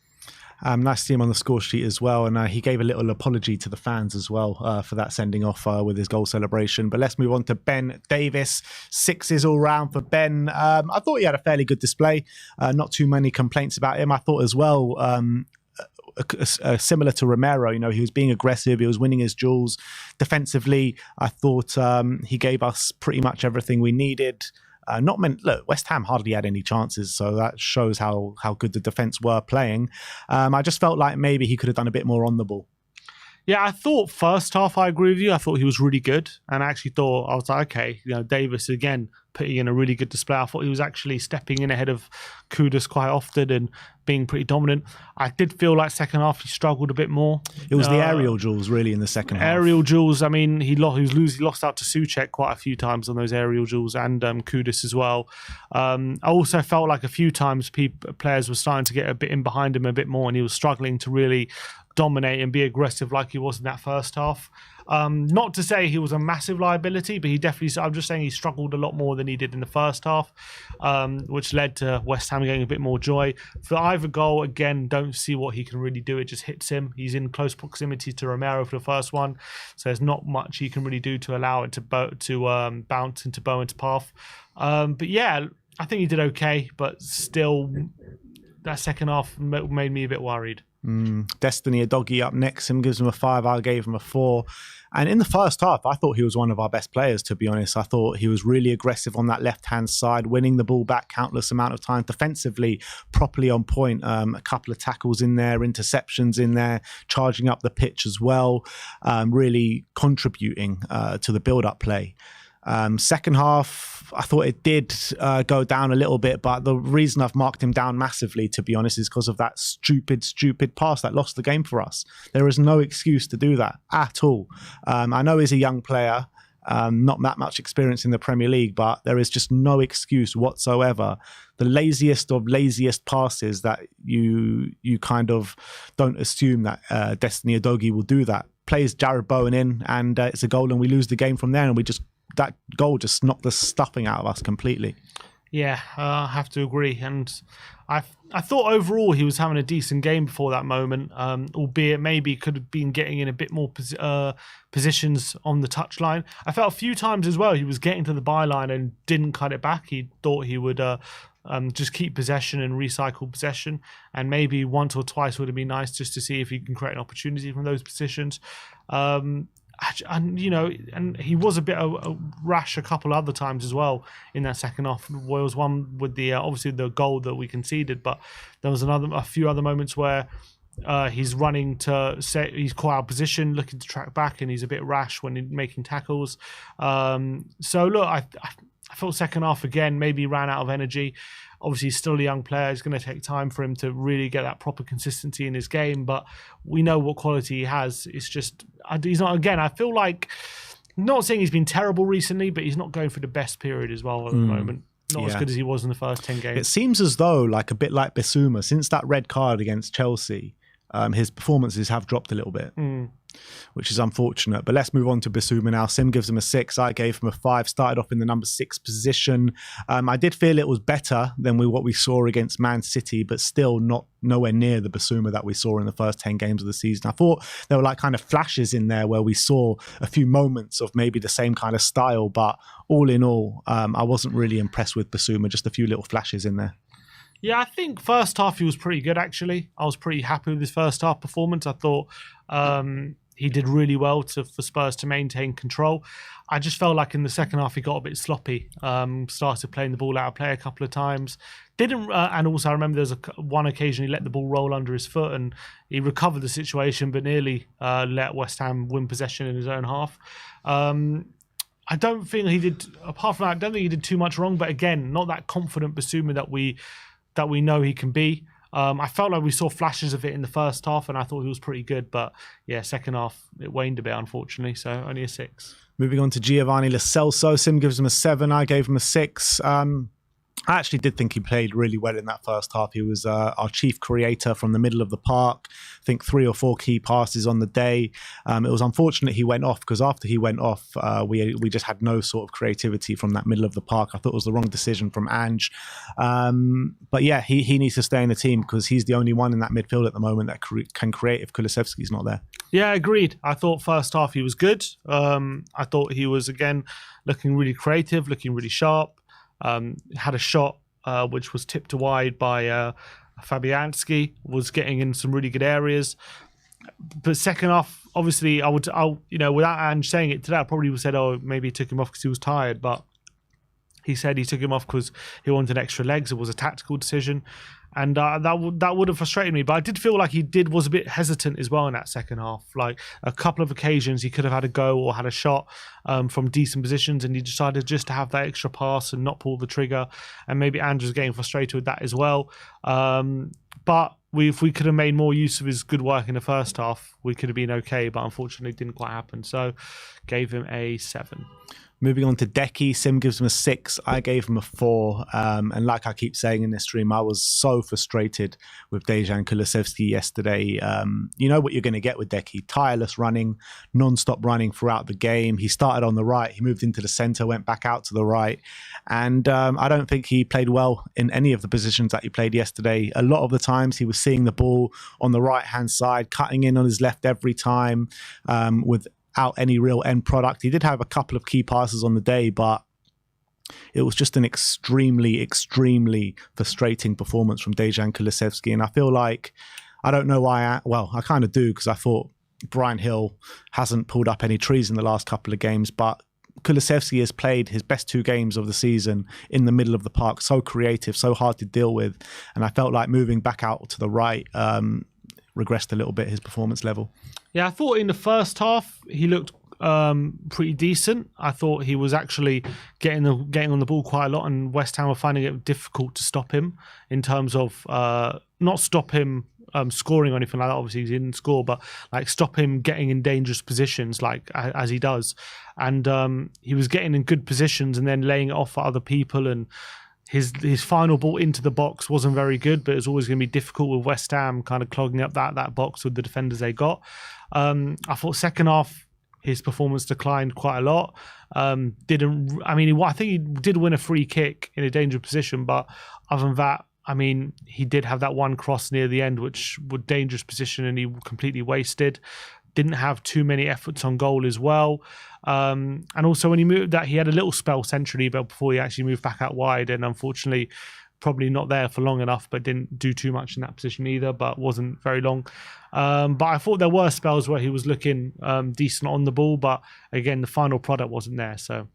Nice to see him on the score sheet as well, and he gave a little apology to the fans as well for that sending off with his goal celebration. But let's move on to Ben Davis. 6s all round for Ben. I thought he had a fairly good display. Not too many complaints about him. I thought as well, similar to Romero, he was being aggressive. He was winning his duels. Defensively, I thought he gave us pretty much everything we needed. Look, West Ham hardly had any chances, so that shows how good the defence were playing. I just felt like maybe he could have done a bit more on the ball. Yeah, I thought first half, I agree with you. I thought he was really good. And I actually thought, I was like, okay, Davis again putting in a really good display. I thought he was actually stepping in ahead of Kudus quite often and being pretty dominant. I did feel like second half he struggled a bit more. It was the aerial duels really in the second half. Aerial duels, I mean, he lost out to Souček quite a few times on those aerial duels, and Kudus as well. I also felt like a few times players were starting to get a bit in behind him a bit more, and he was struggling to really dominate and be aggressive like he was in that first half. Not to say he was a massive liability, but I'm just saying he struggled a lot more than he did in the first half, which led to West Ham getting a bit more joy. For either goal, again, don't see what he can really do. It just hits him. He's in close proximity to Romero for the first one, so there's not much he can really do to allow it to bounce into Bowen's path. But yeah, I think he did okay, but still, that second half made me a bit worried. Destiny, a doggy up next. Him gives him a 5. I gave him a 4. And in the first half, I thought he was one of our best players, to be honest. I thought he was really aggressive on that left-hand side, winning the ball back countless amount of times, defensively, properly on point. A couple of tackles in there, interceptions in there, charging up the pitch as well, really contributing to the build-up play. Second half, I thought it did go down a little bit, but the reason I've marked him down massively, to be honest, is because of that stupid pass that lost the game for us. There is no excuse to do that at all. I know he's a young player, not that much experience in the Premier League, but there is just no excuse whatsoever. The laziest of laziest passes that you kind of don't assume that Destiny Udogie will do that. Plays Jared Bowen in, and it's a goal, and we lose the game from there, and that goal just knocked the stuffing out of us completely. Yeah, I have to agree. And I thought overall he was having a decent game before that moment, albeit maybe could have been getting in a bit more positions on the touchline. I felt a few times as well he was getting to the byline and didn't cut it back. He thought he would just keep possession and recycle possession, and maybe once or twice would have been nice just to see if he can create an opportunity from those positions. And he was a bit rash a couple other times as well in that second half. There was one with the obviously the goal that we conceded, but there was a few other moments where he's running to set, he's caught out of position, looking to track back, and he's a bit rash when making tackles. So look, I felt second half again maybe ran out of energy. Obviously, he's still a young player. It's going to take time for him to really get that proper consistency in his game. But we know what quality he has. It's just, he's not, again, I feel like, not saying he's been terrible recently, but he's not going for the best period as well at the moment. Not as good as he was in the first 10 games. It seems as though, like a bit like Bissouma, since that red card against Chelsea, his performances have dropped a little bit, which is unfortunate. But let's move on to Bissouma now. Sim gives him a 6. I gave him a 5. Started off in the number 6 position. I did feel it was better than what we saw against Man City, but still nowhere near the Bissouma that we saw in the first 10 games of the season. I thought there were like kind of flashes in there where we saw a few moments of maybe the same kind of style, but all in all, I wasn't really impressed with Bissouma. Just a few little flashes in there. Yeah, I think first half he was pretty good, actually. I was pretty happy with his first half performance. I thought he did really well for Spurs to maintain control. I just felt like in the second half he got a bit sloppy. Started playing the ball out of play a couple of times. And also I remember there's one occasion he let the ball roll under his foot and he recovered the situation, but nearly let West Ham win possession in his own half. I don't think he did, apart from that, I don't think he did too much wrong. But again, not that confident Bissouma that we know he can be. I felt like we saw flashes of it in the first half, and I thought he was pretty good. But yeah, second half, it waned a bit, unfortunately, so only a 6. Moving on to Giovanni Lo Celso. Sim gives him a 7. I gave him a 6. I actually did think he played really well in that first half. He was our chief creator from the middle of the park. I think 3 or 4 key passes on the day. It was unfortunate he went off, because after he went off, we just had no sort of creativity from that middle of the park. I thought it was the wrong decision from Ange. But yeah, he needs to stay in the team because he's the only one in that midfield at the moment that can create if Kulusevski's not there. Yeah, agreed. I thought first half he was good. I thought he was, again, looking really creative, looking really sharp. Had a shot which was tipped wide by Fabianski, was getting in some really good areas. But second half, obviously, without Ange saying it today, I probably would have said, oh, maybe he took him off because he was tired. But he said he took him off because he wanted extra legs. It was a tactical decision. And that would have frustrated me. But I did feel like he was a bit hesitant as well in that second half. Like a couple of occasions he could have had a go or had a shot from decent positions, and he decided just to have that extra pass and not pull the trigger. And maybe Andrew's getting frustrated with that as well. But if we could have made more use of his good work in the first half, we could have been okay. But unfortunately, it didn't quite happen. So gave him a 7. Moving on to Decky, Sim gives him a 6. I gave him a 4. And like I keep saying in this stream, I was so frustrated with Dejan Kulusevski yesterday. You know what you're going to get with Decky. Tireless running, non-stop running throughout the game. He started on the right. He moved into the centre, went back out to the right. And I don't think he played well in any of the positions that he played yesterday. A lot of the times he was seeing the ball on the right-hand side, cutting in on his left every time without any real end product. He did have a couple of key passes on the day, but it was just an extremely, extremely frustrating performance from Dejan Kulusevski. And I feel like, I don't know why, I kind of do, because I thought Bryan Hill hasn't pulled up any trees in the last couple of games, but Kulusevski has played his best 2 games of the season in the middle of the park, so creative, so hard to deal with. And I felt like moving back out to the right regressed a little bit his performance level. Yeah, I thought in the first half he looked pretty decent. I thought he was actually getting on the ball quite a lot, and West Ham were finding it difficult to stop him in terms of not stop him scoring or anything like that. Obviously, he didn't score, but like stop him getting in dangerous positions, like as he does. And he was getting in good positions and then laying it off for other people. And his final ball into the box wasn't very good, but it was always going to be difficult with West Ham kind of clogging up that box with the defenders they got. I thought second half his performance declined quite a lot. I think he did win a free kick in a dangerous position, but other than that, I mean, he did have that one cross near the end, which was dangerous position, and he completely wasted. Didn't have too many efforts on goal as well. And also when he moved, that he had a little spell centrally, but before he actually moved back out wide, and unfortunately, probably not there for long enough, but didn't do too much in that position either, but wasn't very long. But I thought there were spells where he was looking decent on the ball, but again, the final product wasn't there, so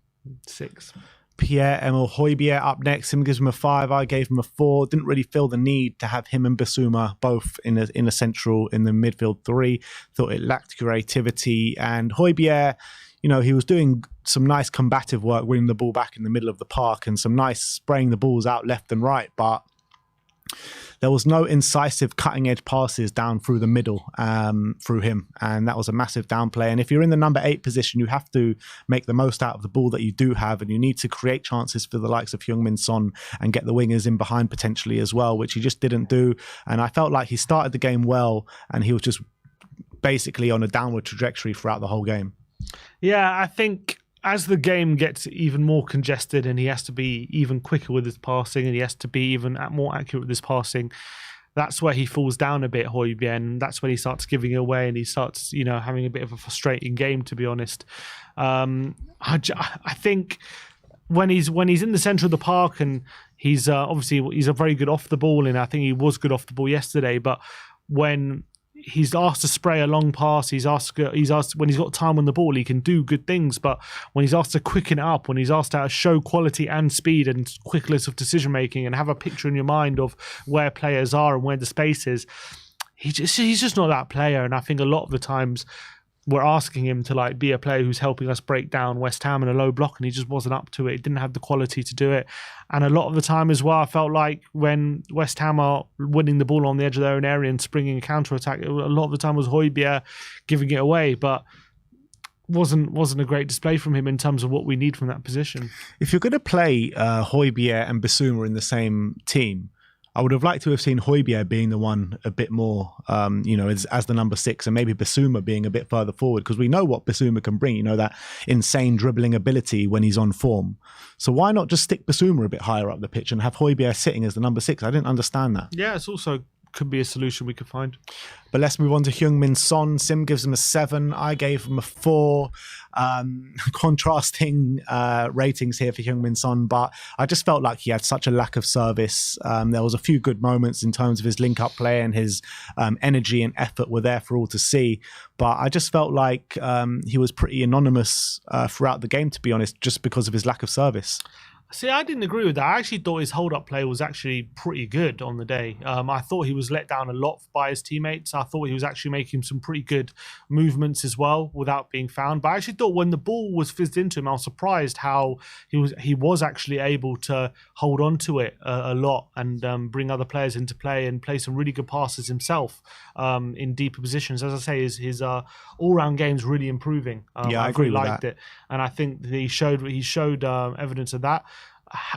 6. Pierre-Emile Højbjerg up next. Him gives him a 5. I gave him a 4. Didn't really feel the need to have him and Bissouma both in a central in the midfield 3. Thought it lacked creativity. And Højbjerg, you know, he was doing some nice combative work, winning the ball back in the middle of the park, and some nice spraying the balls out left and right. But there was no incisive cutting-edge passes down through the middle through him, and that was a massive downplay. And if you're in the number 8 position, you have to make the most out of the ball that you do have, and you need to create chances for the likes of Heung-min Son and get the wingers in behind potentially as well, which he just didn't do. And I felt like he started the game well, and he was just basically on a downward trajectory throughout the whole game. Yeah, I think as the game gets even more congested and he has to be even quicker with his passing and he has to be even more accurate with his passing, that's where he falls down a bit, Højbjerg, and that's when he starts giving it away and he starts, you know, having a bit of a frustrating game, to be honest. I think when he's in the centre of the park, and he's obviously he's a very good off the ball, and I think he was good off the ball yesterday, but when he's asked to spray a long pass, he's asked when he's got time on the ball, he can do good things, but when he's asked to quicken it up, when he's asked to show quality and speed and quickness of decision making and have a picture in your mind of where players are and where the space is, he's just not that player. And I think a lot of the times we're asking him to like be a player who's helping us break down West Ham in a low block, and he just wasn't up to it. He didn't have the quality to do it. And a lot of the time as well, I felt like when West Ham are winning the ball on the edge of their own area and springing a counter-attack, a lot of the time was Højbjerg giving it away, but wasn't a great display from him in terms of what we need from that position. If you're going to play Højbjerg and Bissouma in the same team, I would have liked to have seen Højbjerg being the one a bit more, as the number 6, and maybe Bissouma being a bit further forward, because we know what Bissouma can bring, that insane dribbling ability when he's on form. So why not just stick Bissouma a bit higher up the pitch and have Højbjerg sitting as the number 6? I didn't understand that. Yeah, it's also could be a solution we could find. But let's move on to Heung-min Son. Sim gives him a 7. I gave him a 4. Contrasting ratings here for Heung-min Son, but I just felt like he had such a lack of service. There was a few good moments in terms of his link-up play, and his energy and effort were there for all to see. But I just felt like he was pretty anonymous throughout the game, to be honest, just because of his lack of service. See, I didn't agree with that. I actually thought his hold-up play was actually pretty good on the day. I thought he was let down a lot by his teammates. I thought he was actually making some pretty good movements as well without being found. But I actually thought when the ball was fizzed into him, I was surprised how he was actually able to hold on to it a lot and bring other players into play and play some really good passes himself in deeper positions. As I say, his all-round game's really improving. I agree with that. It, and I think he showed evidence of that.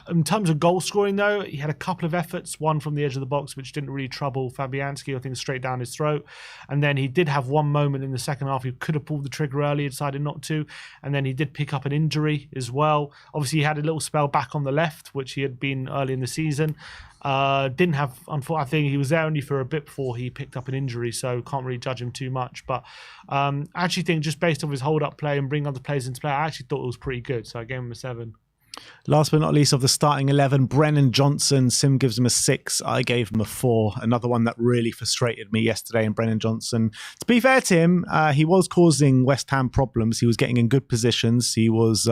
In terms of goal scoring, though, he had a couple of efforts, one from the edge of the box, which didn't really trouble Fabianski, I think straight down his throat. And then he did have one moment in the second half. He could have pulled the trigger early, decided not to. And then he did pick up an injury as well. Obviously, he had a little spell back on the left, which he had been early in the season. Didn't have, I think he was there only for a bit before he picked up an injury, so can't really judge him too much. But I actually think just based off his hold-up play and bringing other players into play, I actually thought it was pretty good. So I gave him a 7. Last but not least of the starting 11, Brennan Johnson. Sim gives him a 6. I gave him a 4. Another one that really frustrated me yesterday in Brennan Johnson. To be fair to him, he was causing West Ham problems. He was getting in good positions. He was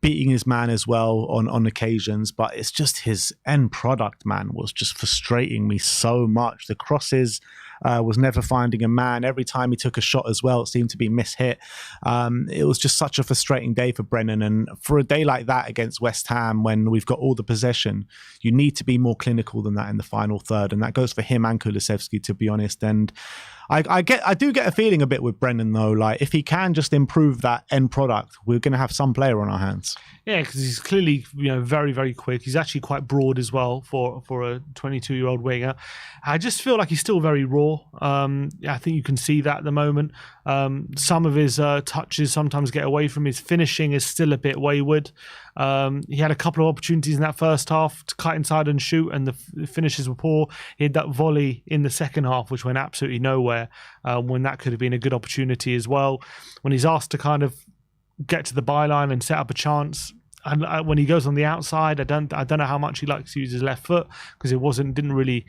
beating his man as well on occasions, but it's just his end product, man, was just frustrating me so much. The crosses was never finding a man. Every time he took a shot as well, it seemed to be mishit. It was just such a frustrating day for Brennan, and for a day like that against West Ham, when we've got all the possession, you need to be more clinical than that in the final third, and that goes for him and Kulusevski, to be honest. And I do get a feeling a bit with Brennan though. Like if he can just improve that end product, we're going to have some player on our hands. Yeah, because he's clearly very, very quick. He's actually quite broad as well for a 22-year-old winger. I just feel like he's still very raw. I think you can see that at the moment. Some of his touches sometimes get away from his finishing is still a bit wayward. He had a couple of opportunities in that first half to cut inside and shoot, and the finishes were poor. He had that volley in the second half, which went absolutely nowhere, when that could have been a good opportunity as well. When he's asked to kind of get to the byline and set up a chance, and when he goes on the outside, I don't know how much he likes to use his left foot because it didn't really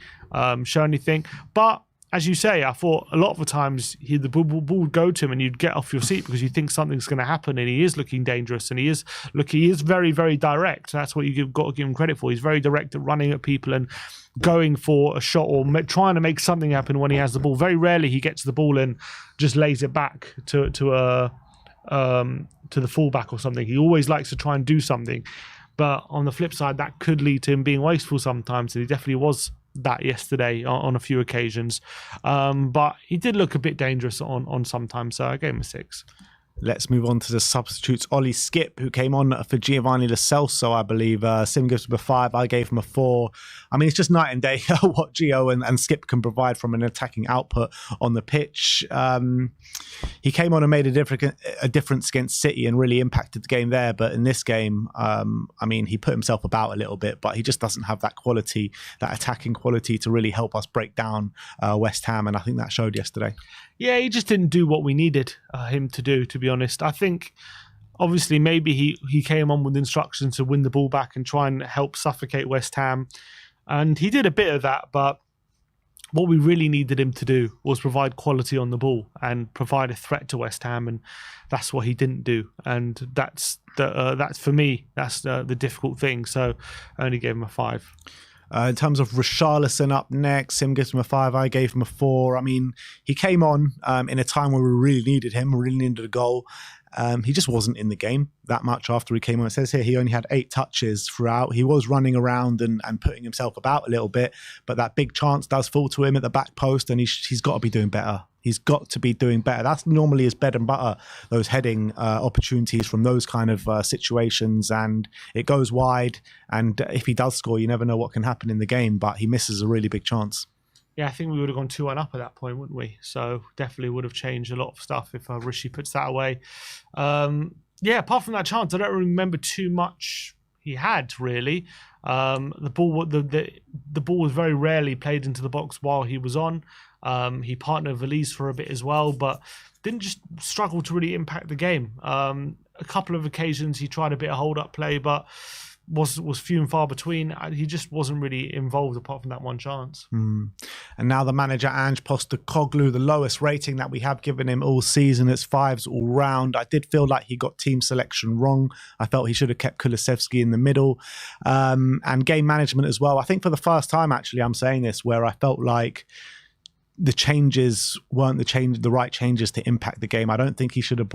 show anything. But as you say, I thought a lot of the times the ball would go to him and you'd get off your seat because you think something's going to happen, and he is looking dangerous, and he is very, very direct. That's what you've got to give him credit for. He's very direct at running at people and going for a shot or trying to make something happen when he has the ball. Very rarely he gets the ball and just lays it back to the fullback or something. He always likes to try and do something, but on the flip side, that could lead to him being wasteful sometimes, and he definitely was that yesterday on a few occasions. But he did look a bit dangerous on sometimes, so I gave him a 6. Let's move on to the substitutes. Ollie Skip, who came on for Giovanni Lo Celso, I believe. Sim gives him a 5. I gave him a 4. I mean, it's just night and day what Gio and Skip can provide from an attacking output on the pitch. He came on and made a difference against City and really impacted the game there. But in this game, I mean, he put himself about a little bit, but he just doesn't have that quality, that attacking quality to really help us break down West Ham. And I think that showed yesterday. Yeah, he just didn't do what we needed him to do, to be honest. I think, obviously, maybe he came on with instructions to win the ball back and try and help suffocate West Ham. And he did a bit of that, but what we really needed him to do was provide quality on the ball and provide a threat to West Ham, and that's what he didn't do. And that's for me, that's the difficult thing. So I only gave him a 5. In terms of Richarlison up next, Sim gives him a 5. I gave him a 4. I mean, he came on in a time where we really needed him, really needed a goal. He just wasn't in the game that much after he came on. It says here he only had 8 touches throughout. He was running around and putting himself about a little bit, but that big chance does fall to him at the back post, and he's got to be doing better. He's got to be doing better. That's normally his bread and butter, those heading opportunities from those kind of situations, and it goes wide. And if he does score, you never know what can happen in the game, but he misses a really big chance. Yeah, I think we would have gone 2-1 up at that point, wouldn't we? So definitely would have changed a lot of stuff if Rishi puts that away. Yeah, apart from that chance, I don't remember too much he had, really. The ball was very rarely played into the box while he was on. He partnered Valise for a bit as well, but didn't just struggle to really impact the game. A couple of occasions he tried a bit of hold-up play, but was few and far between. He just wasn't really involved apart from that one chance. And now the manager, Ange Postecoglou, the lowest rating that we have given him all season. It's 5s all round. I did feel like he got team selection wrong. I felt he should have kept Kulusevski in the middle. And game management as well. I think for the first time, actually, I'm saying this, where I felt like the changes weren't the right changes to impact the game. I don't think he should have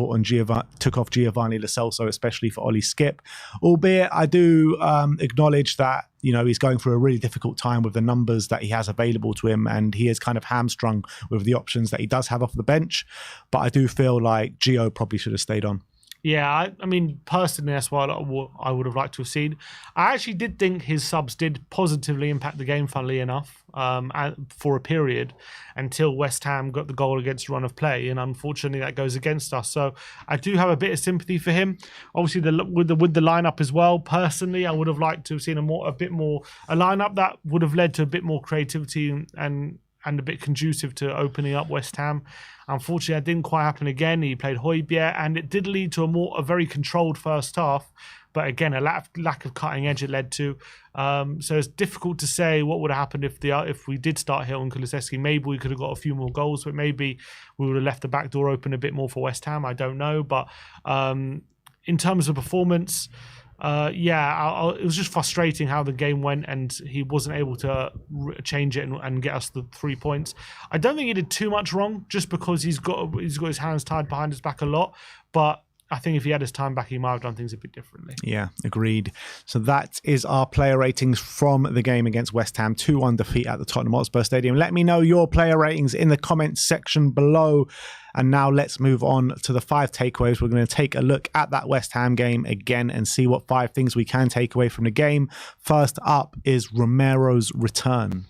took off Giovanni Lo Celso, especially for Ollie Skip. Albeit, I do acknowledge that he's going through a really difficult time with the numbers that he has available to him, and he is kind of hamstrung with the options that he does have off the bench. But I do feel like Gio probably should have stayed on. Yeah, I mean, personally, that's what I would have liked to have seen. I actually did think his subs did positively impact the game, funnily enough, for a period, until West Ham got the goal against run of play, and unfortunately that goes against us. So I do have a bit of sympathy for him. Obviously, with the lineup as well, personally, I would have liked to have seen a lineup that would have led to a bit more creativity and a bit conducive to opening up West Ham. Unfortunately, that didn't quite happen again. He played Højbjerg, and it did lead to a very controlled first half. But again, a lack of cutting edge it led to. So it's difficult to say what would have happened if we did start Hill and Kulusevski. Maybe we could have got a few more goals, but maybe we would have left the back door open a bit more for West Ham. I don't know. But in terms of performance, it was just frustrating how the game went, and he wasn't able to change it and get us the 3 points. I don't think he did too much wrong, just because he's got his hands tied behind his back a lot. But I think if he had his time back, he might have done things a bit differently. Yeah, agreed. So that is our player ratings from the game against West Ham, 2-1 defeat at the Tottenham Hotspur Stadium. Let me know your player ratings in the comments section below. And now let's move on to the 5 takeaways. We're going to take a look at that West Ham game again and see what 5 things we can take away from the game. First up is Romero's return.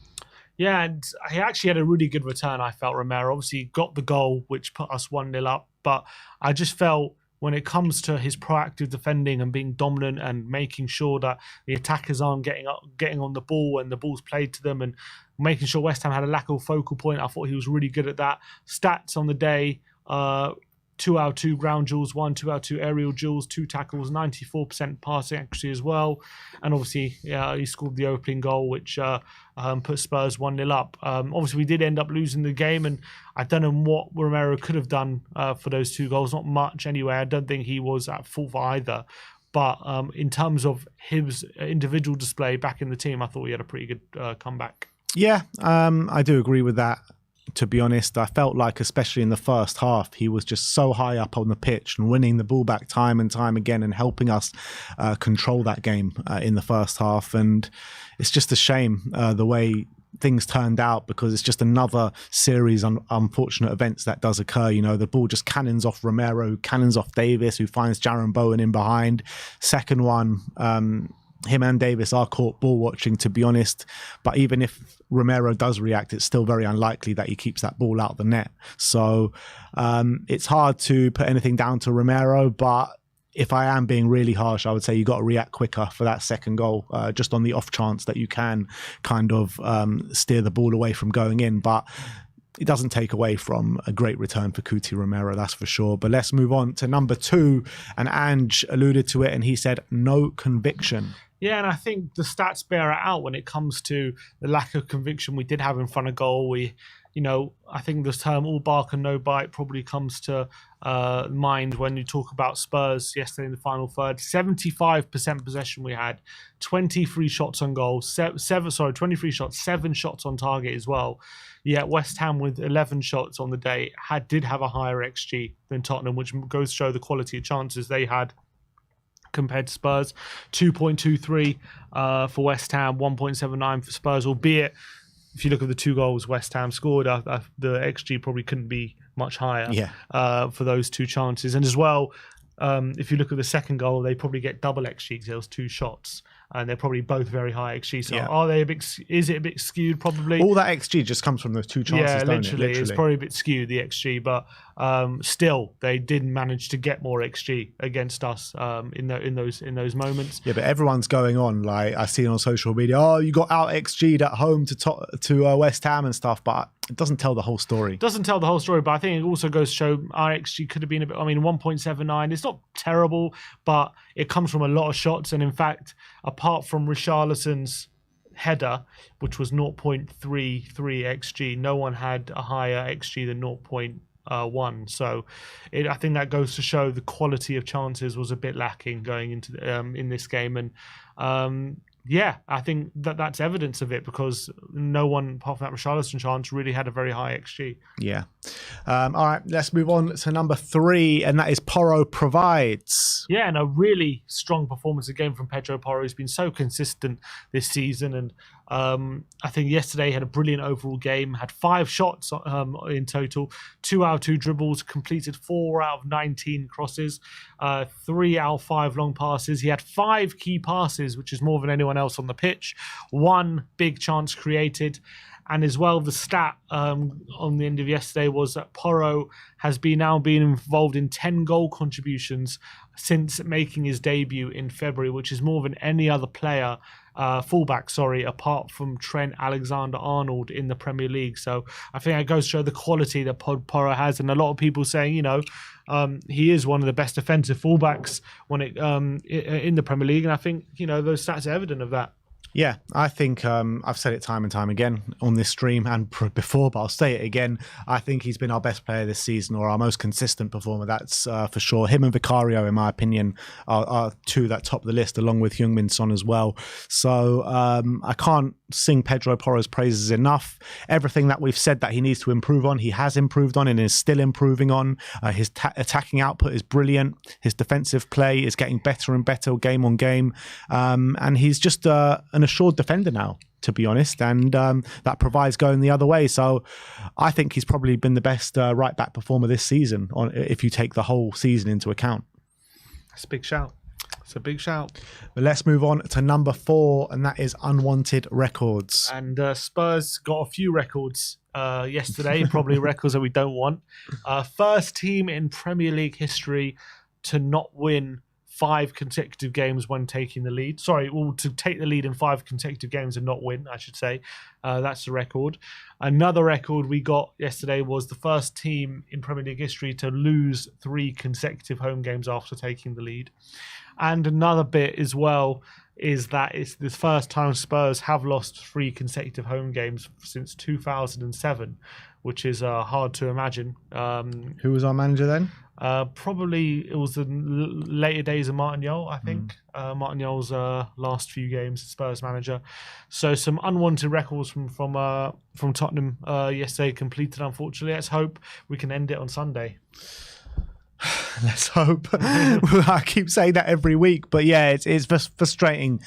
Yeah, and he actually had a really good return, I felt, Romero. Obviously, got the goal, which put us 1-0 up. But I just felt when it comes to his proactive defending and being dominant and making sure that the attackers aren't getting on the ball and the ball's played to them and making sure West Ham had a lack of focal point, I thought he was really good at that. Stats on the day, 2 out of 2 ground duels, 2 out of 2 aerial duels, 2 tackles, 94% passing accuracy as well. And obviously, he scored the opening goal, which put Spurs 1-0 up. Obviously, we did end up losing the game, and I don't know what Romero could have done for those 2 goals. Not much anyway. I don't think he was at fault for either. But in terms of his individual display back in the team, I thought he had a pretty good comeback. Yeah, I do agree with that. To be honest, I felt like, especially in the first half, he was just so high up on the pitch and winning the ball back time and time again and helping us control that game in the first half. And it's just a shame the way things turned out, because it's just another series of unfortunate events that does occur. You know, the ball just cannons off Romero, cannons off Davis, who finds Jaron Bowen in behind. Second one, him and Davis are caught ball watching, to be honest. But even if Romero does react, it's still very unlikely that he keeps that ball out of the net. So it's hard to put anything down to Romero, but if I am being really harsh, I would say you got to react quicker for that second goal, just on the off chance that you can kind of steer the ball away from going in. But it doesn't take away from a great return for Cuti Romero, that's for sure. But let's move on to number 2. And Ange alluded to it, and he said, no conviction. Yeah, and I think the stats bear it out when it comes to the lack of conviction we did have in front of goal. I think this term all bark and no bite probably comes to mind when you talk about Spurs yesterday in the final third. 75% possession we had, 23 shots on goal, 23 shots, 7 shots on target as well. Yet West Ham with 11 shots on the day did have a higher XG than Tottenham, which goes to show the quality of chances they had compared to Spurs. 2.23 for West Ham, 1.79 for Spurs, albeit if you look at the 2 goals West Ham scored, the XG probably couldn't be much higher for those 2 chances. And as well, if you look at the second goal, they probably get double XG because there was 2 shots. And they're probably both very high XG. So are they is it a bit skewed? Probably. All that XG just comes from those 2 chances, yeah, don't literally. It? It's probably a bit skewed, the XG, but still, they did manage to get more XG against us in those moments. Yeah, but everyone's going on, like I see on social media, oh, you got out XG'd at home to West Ham and stuff, but it doesn't tell the whole story. It doesn't tell the whole story, but I think it also goes to show our XG could have been 1.79. It's not terrible, but it comes from a lot of shots, and in fact, apart from Richarlison's header, which was 0.33 XG, no one had a higher XG than 0.1. So I think that goes to show the quality of chances was a bit lacking going into in this game. And I think that's evidence of it, because no one, apart from that Richarlison chance, really had a very high XG. Yeah. All right, let's move on to number 3, and that is Porro provides. Yeah, and a really strong performance again from Pedro Porro. He's been so consistent this season, and I think yesterday he had a brilliant overall game, had 5 shots in total, 2 out of 2 dribbles, completed 4 out of 19 crosses, 3 out of 5 long passes. He had 5 key passes, which is more than anyone else on the pitch, 1 big chance created. And as well, the stat on the end of yesterday was that Porro has now been involved in 10 goal contributions since making his debut in February, which is more than any other player, fullback, apart from Trent Alexander-Arnold in the Premier League. So I think that goes to show the quality that Porro has, and a lot of people saying, he is one of the best defensive fullbacks in the Premier League, and I think those stats are evident of that. Yeah, I think I've said it time and time again on this stream and before, but I'll say it again. I think he's been our best player this season, or our most consistent performer. That's for sure. Him and Vicario, in my opinion, are two that top the list, along with Heung-min Son as well. So I can't sing Pedro Porro's praises enough. Everything that we've said that he needs to improve on, he has improved on and is still improving on. His attacking output is brilliant. His defensive play is getting better and better game on game. And he's just an assured defender now, to be honest, and that provides going the other way. So I think he's probably been the best right back performer this season, if you take the whole season into account. That's a big shout. It's a big shout. But let's move on to number 4, and that is unwanted records. And Spurs got a few records yesterday, probably records that we don't want. First team in Premier League history to not win 5 consecutive games when taking the lead. To take the lead in 5 consecutive games and not win, I should say. That's the record. Another record we got yesterday was the first team in Premier League history to lose 3 consecutive home games after taking the lead. And another bit as well is that it's the first time Spurs have lost 3 consecutive home games since 2007, which is hard to imagine. Who was our manager then? Probably it was the later days of Martin Jol, I think. Martin Jol's last few games, Spurs manager. So some unwanted records from Tottenham yesterday completed, unfortunately. Let's hope we can end it on Sunday. Let's hope. I keep saying that every week, but yeah, it's frustrating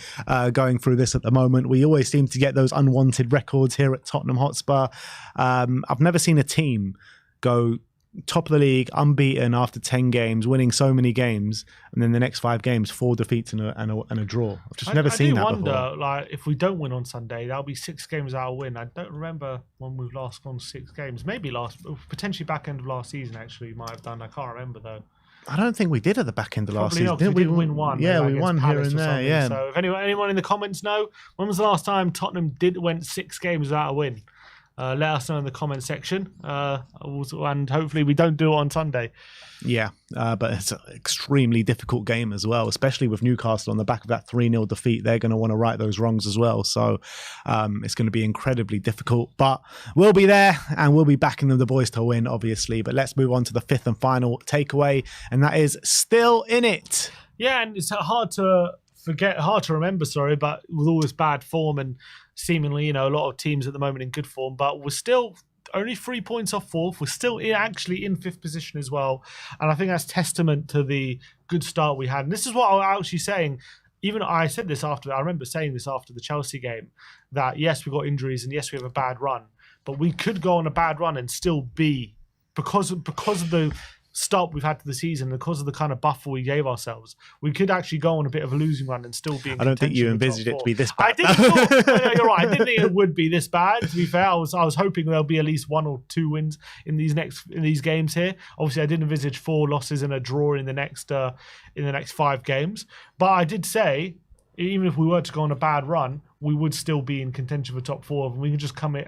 going through this at the moment. We always seem to get those unwanted records here at Tottenham Hotspur. I've never seen a team go top of the league, unbeaten after 10 games, winning so many games, and then the next 5 games, 4 defeats and a draw. I've just never seen that before. I wonder, like, if we don't win on Sunday, that'll be 6 games out of win. I don't remember when we've last gone 6 games. Maybe potentially back end of last season, actually, we might have done. I can't remember, though. I don't think we did at the back end of last season. Did we did win one. Yeah, we won here and there. Yeah. So if anyone in the comments know, when was the last time Tottenham went 6 games without a win? Let us know in the comment section, and hopefully we don't do it on Sunday. Yeah, but it's an extremely difficult game as well, especially with Newcastle on the back of that 3-0 defeat. They're going to want to right those wrongs as well. So it's going to be incredibly difficult. But we'll be there and we'll be backing the boys to win, obviously. But let's move on to the 5th and final takeaway, and that is still in it. Yeah, and it's hard to remember, but with all this bad form and seemingly, a lot of teams at the moment in good form, but we're still only 3 points off 4th. We're still actually in 5th position as well. And I think that's testament to the good start we had. And this is what I was actually saying. Even I remember saying this after the Chelsea game, that yes, we got injuries and yes, we have a bad run, but we could go on a bad run and still be, because of the start we've had to the season, because of the kind of buffer we gave ourselves, we could actually go on a bit of a losing run and still be in I don't think you envisaged it to be this bad. I didn't. You're right. I didn't think it would be this bad. To be fair, I was hoping there'll be at least 1 or 2 wins in these games here. Obviously, I didn't envisage 4 losses and a draw in the next 5 games. But I did say, even if we were to go on a bad run, we would still be in contention for top 4. And we could just come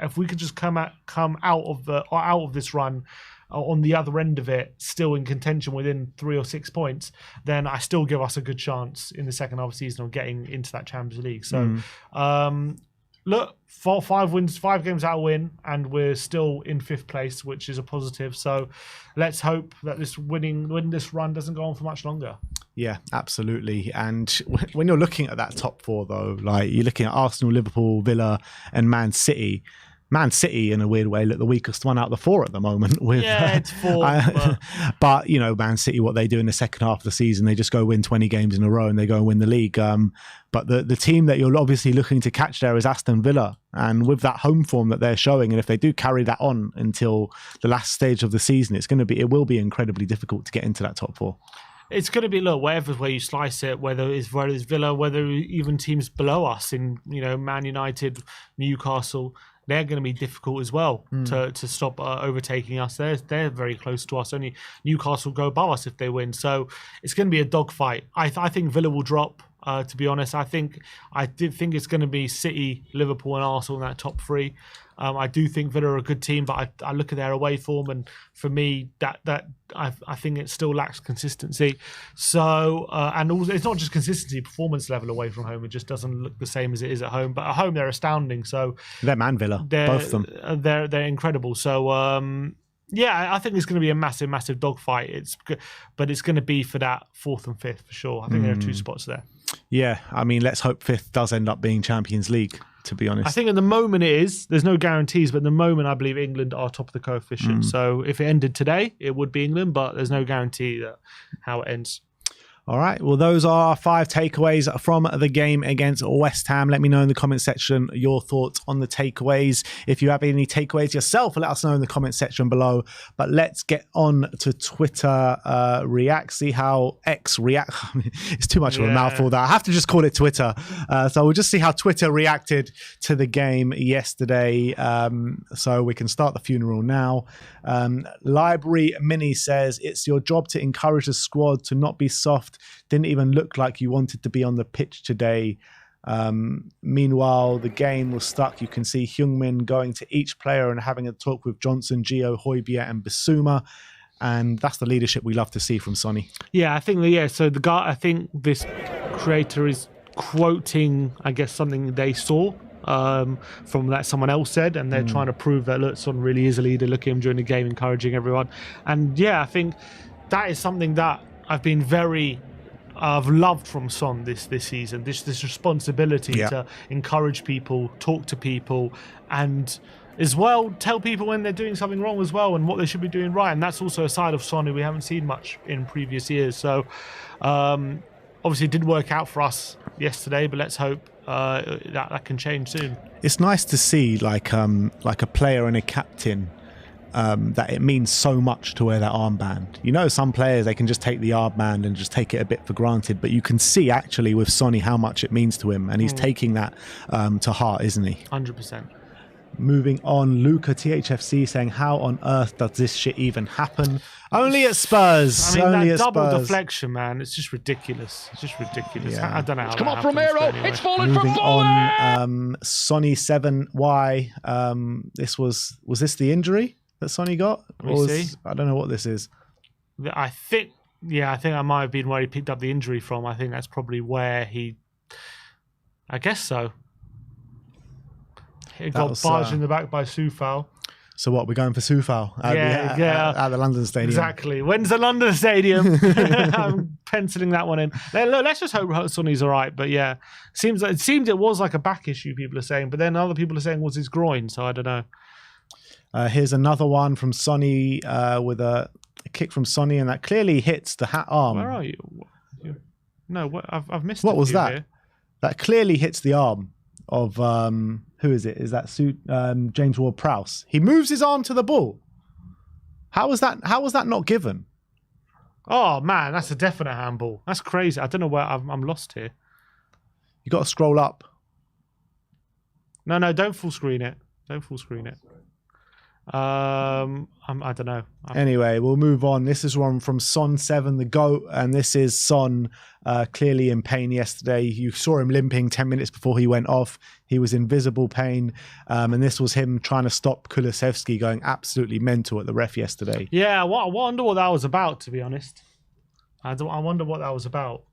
out of this run on the other end of it, still in contention within 3 or 6 points, then I still give us a good chance in the second half of the season of getting into that Champions League. So, look, 5 wins, 5 games out of win, and we're still in 5th place, which is a positive. So, let's hope that this this run doesn't go on for much longer. Yeah, absolutely. And when you're looking at that top 4, though, like you're looking at Arsenal, Liverpool, Villa, and Man City. Man City, in a weird way, look the weakest one out of the 4 at the moment. It's 4. But Man City, what they do in the second half of the season, they just go win 20 games in a row and they go and win the league. But the team that you're obviously looking to catch there is Aston Villa. And with that home form that they're showing, and if they do carry that on until the last stage of the season, it will be incredibly difficult to get into that top 4. It's going to be, look, wherever way you slice it, whether it's Villa, whether even teams below us in, Man United, Newcastle, they're going to be difficult as well to stop overtaking us. They're very close to us. Only Newcastle go above us if they win. So it's going to be a dogfight. I think Villa will drop. To be honest, I did think it's going to be City, Liverpool, and Arsenal in that top 3. I do think Villa are a good team, but I look at their away form, and for me, that I think it still lacks consistency. So, and also, it's not just consistency, performance level away from home. It just doesn't look the same as it is at home. But at home, they're astounding. So them and Villa, both of them, they're incredible. So, yeah, I think it's going to be a massive dogfight. But it's going to be for that 4th and 5th for sure. I think there are 2 spots there. Yeah, I mean, let's hope 5th does end up being Champions League, to be honest. I think at the moment it is. There's no guarantees, but at the moment I believe England are top of the coefficient. So if it ended today, it would be England, but there's no guarantee that how it ends. All right. Well, those are our 5 takeaways from the game against West Ham. Let me know in the comment section your thoughts on the takeaways. If you have any takeaways yourself, let us know in the comment section below. But let's get on to Twitter React. See how X react. It's too much of a mouthful that I have to just call it Twitter. So we'll just see how Twitter reacted to the game yesterday. So we can start the funeral now. Library Mini says, it's your job to encourage the squad to not be soft. Didn't even look like you wanted to be on the pitch today. Meanwhile, the game was stuck. You can see Heung-min going to each player and having a talk with Johnson, Gio, Højbjerg and Bissouma. And that's the leadership we love to see from Sonny. Yeah, I think, so the guy, I think this creator is quoting, I guess, something they saw from that someone else said, and they're trying to prove that, look, Son really is a leader. Look at him during the game, encouraging everyone. And yeah, I think that is something that I've loved from Son this season. This responsibility to encourage people, talk to people, and as well tell people when they're doing something wrong as well and what they should be doing right. And that's also a side of Son who we haven't seen much in previous years. So obviously it didn't work out for us yesterday, but let's hope that can change soon. It's nice to see like a player and a captain. That it means so much to wear that armband. You know, some players, they can just take the armband and just take it a bit for granted, but you can see actually with Sonny how much it means to him, and he's taking that to heart, isn't he? 100%. Moving on, Luca THFC saying, how on earth does this shit even happen? Only at Spurs. I mean, only that at double Spurs. Deflection, man, it's just ridiculous. It's just ridiculous. Yeah. I don't know how Come on, that happens, Romero. but anyway. It's fallen Moving from on, Sonny 7Y. This was this the injury that Sonny got? I don't know what this is. I think I might have been where he picked up the injury from. I think that's probably where I guess so. It got barged in the back by Soufal. So what, we're going for Soufal at the London Stadium? Exactly. When's the London Stadium? I'm penciling that one in. Let's just hope Sonny's all right. But yeah, it seemed it was like a back issue, people are saying. But then other people are saying it was his groin. So I don't know. Here's another one from Sonny with a kick from Sonny, and that clearly hits the arm. Where are you? No, I've missed. What was that? Here. That clearly hits the arm of who is it? Is that James Ward-Prowse? He moves his arm to the ball. How was that not given? Oh man, that's a definite handball. That's crazy. I don't know where I'm lost here. You got to scroll up. No, don't full screen it. Don't full screen it. I don't know. Anyway, we'll move on. This is one from Son7 the GOAT, and this is Son clearly in pain yesterday. You saw him limping 10 minutes before he went off. He was in visible pain, and this was him trying to stop Kulusevski going absolutely mental at the ref yesterday. Yeah, I wonder what that was about, to be honest. I wonder what that was about.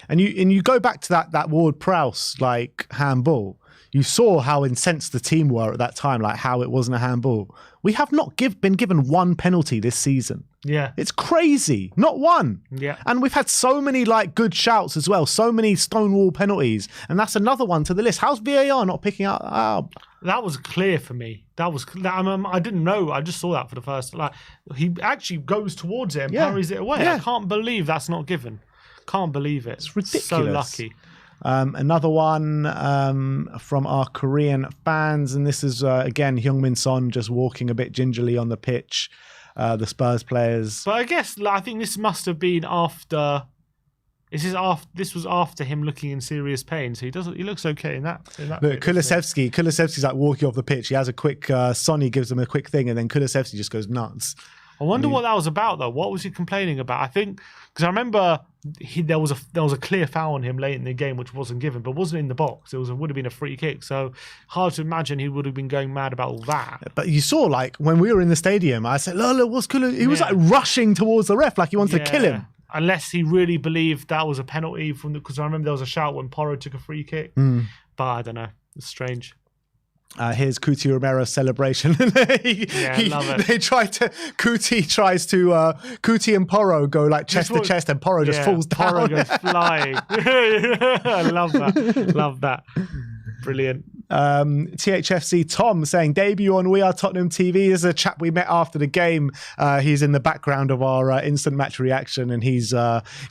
And you go back to that Ward-Prowse like handball. You saw how incensed the team were at that time, like how it wasn't a handball. We have not been given one penalty this season. Yeah. It's crazy. Not one. Yeah. And we've had so many like good shouts as well, so many Stonewall penalties. And that's another one to the list. How's VAR not picking up? That was clear for me. I didn't know. I just saw that for the first. Like, he actually goes towards it and parries it away. Yeah. I can't believe that's not given. Can't believe it. It's ridiculous. So lucky. Another one from our Korean fans, and this is again Heung-min Son just walking a bit gingerly on the pitch. The Spurs players, but I guess I think this must have been after. This was after him looking in serious pain, so he looks okay in that. Look, Kulusevski's like walking off the pitch. He has a quick. Sonny gives him a quick thing, and then Kulusevski just goes nuts. I wonder what that was about, though. What was he complaining about? I think because I remember there was a clear foul on him late in the game, which wasn't given, but wasn't in the box. It would have been a free kick. So hard to imagine he would have been going mad about all that. But you saw, like, when we were in the stadium, I said, "Lola, what's cool?" He was like rushing towards the ref, like he wanted to kill him. Unless he really believed that was a penalty because I remember there was a shout when Porro took a free kick. But I don't know. It's strange. Here's Cuti Romero's celebration. Love it. Cuti and Porro go like chest to chest, and Porro just falls down. Porro goes flying. I love that. Love that. Brilliant. THFC Tom saying debut on We Are Tottenham TV. This is a chap we met after the game. He's in the background of our instant match reaction, and he's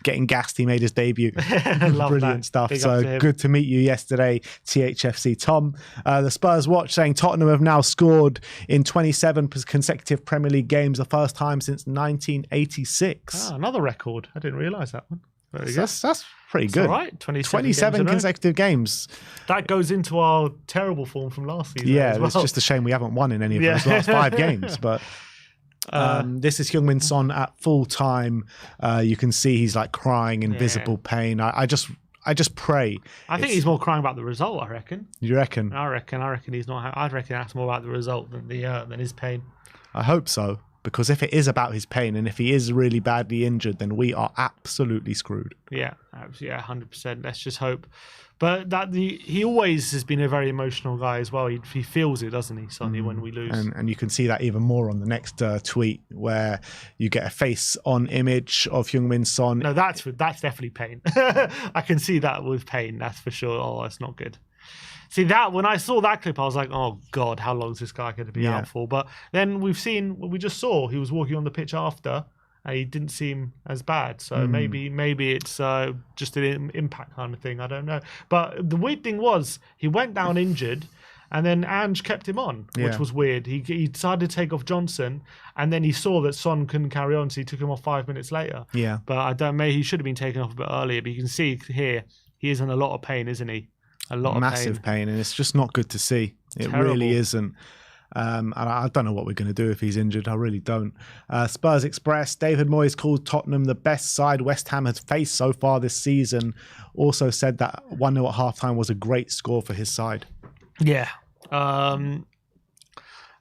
getting gassed. He made his debut. Brilliant stuff. So good to meet you yesterday, THFC Tom. The Spurs Watch saying Tottenham have now scored in 27 consecutive Premier League games, the first time since 1986. Another record. I didn't realise that one. That's pretty good. All right, 27 consecutive games. That goes into our terrible form from last season. Yeah, as well. It's just a shame we haven't won in any of those last 5 games. But this is Heung-min Son at full time. You can see he's like crying in visible pain. I just pray. I think he's more crying about the result. I reckon. You reckon? I reckon he's not. I reckon that's more about the result than his pain. I hope so. Because if it is about his pain and if he is really badly injured, then we are absolutely screwed. Yeah, 100%. Let's just hope. But he always has been a very emotional guy as well. He feels it, doesn't he, Sonny, when we lose? And you can see that even more on the next tweet, where you get a face-on image of Heung-min Son. No, that's definitely pain. I can see that with pain, that's for sure. Oh, that's not good. See, that when I saw that clip, I was like, oh, God, how long is this guy going to be out for? But then we just saw he was walking on the pitch after, and he didn't seem as bad. So maybe it's just an impact kind of thing. I don't know. But the weird thing was he went down injured, and then Ange kept him on, which was weird. He decided to take off Johnson, and then he saw that Son couldn't carry on, so he took him off 5 minutes later. Yeah. But maybe he should have been taken off a bit earlier. But you can see here he is in a lot of pain, isn't he? A lot of massive pain, and it's just not good to see. It really isn't. And I don't know what we're going to do if he's injured. I really don't. Spurs Express, David Moyes called Tottenham the best side West Ham has faced so far this season. Also said that 1-0 at halftime was a great score for his side. Yeah. And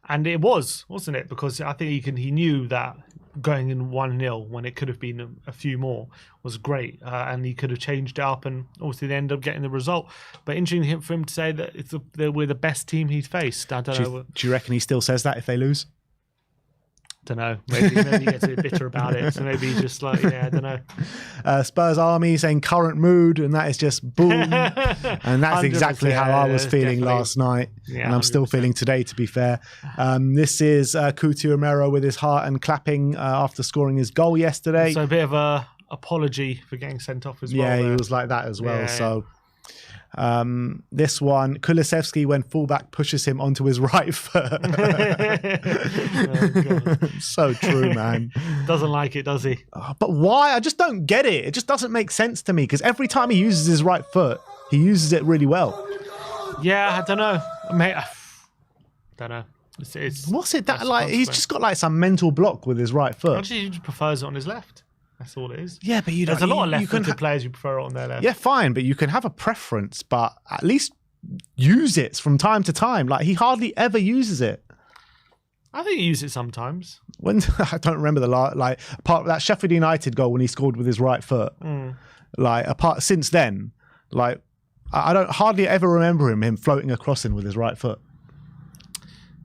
it was, wasn't it? Because I think he knew that going in 1-0 when it could have been a few more was great, and he could have changed it up, and obviously they ended up getting the result. But interesting for him to say that we're the best team he's faced. I don't know. Do you reckon he still says that if they lose? Don't know. Maybe he gets a bit bitter about it. So maybe he's just like, I don't know. Spurs Army saying current mood, and that is just boom. And that's exactly how I was feeling last night. Yeah, and I'm still 100%. Feeling today, to be fair. This is Cuti Romero with his heart and clapping after scoring his goal yesterday. So a bit of a apology for getting sent off as well. Yeah, he was like that as well. Yeah. So this one, Kulusevski, when fullback pushes him onto his right foot. So true, man. Doesn't like it, does he? But why? I just don't get it. It just doesn't make sense to me, because every time he uses his right foot, he uses it really well. Yeah, I don't know. I don't know. What's it that like? He's just got like some mental block with his right foot. Actually, he just prefers it on his left. That's all it is. Yeah, but there's a lot of left-footed players who prefer it on their left. Yeah, fine, but you can have a preference, but at least use it from time to time. Like, he hardly ever uses it. I think he uses it sometimes. I don't remember apart of that Sheffield United goal when he scored with his right foot. Since then, I don't hardly ever remember him floating across in with his right foot.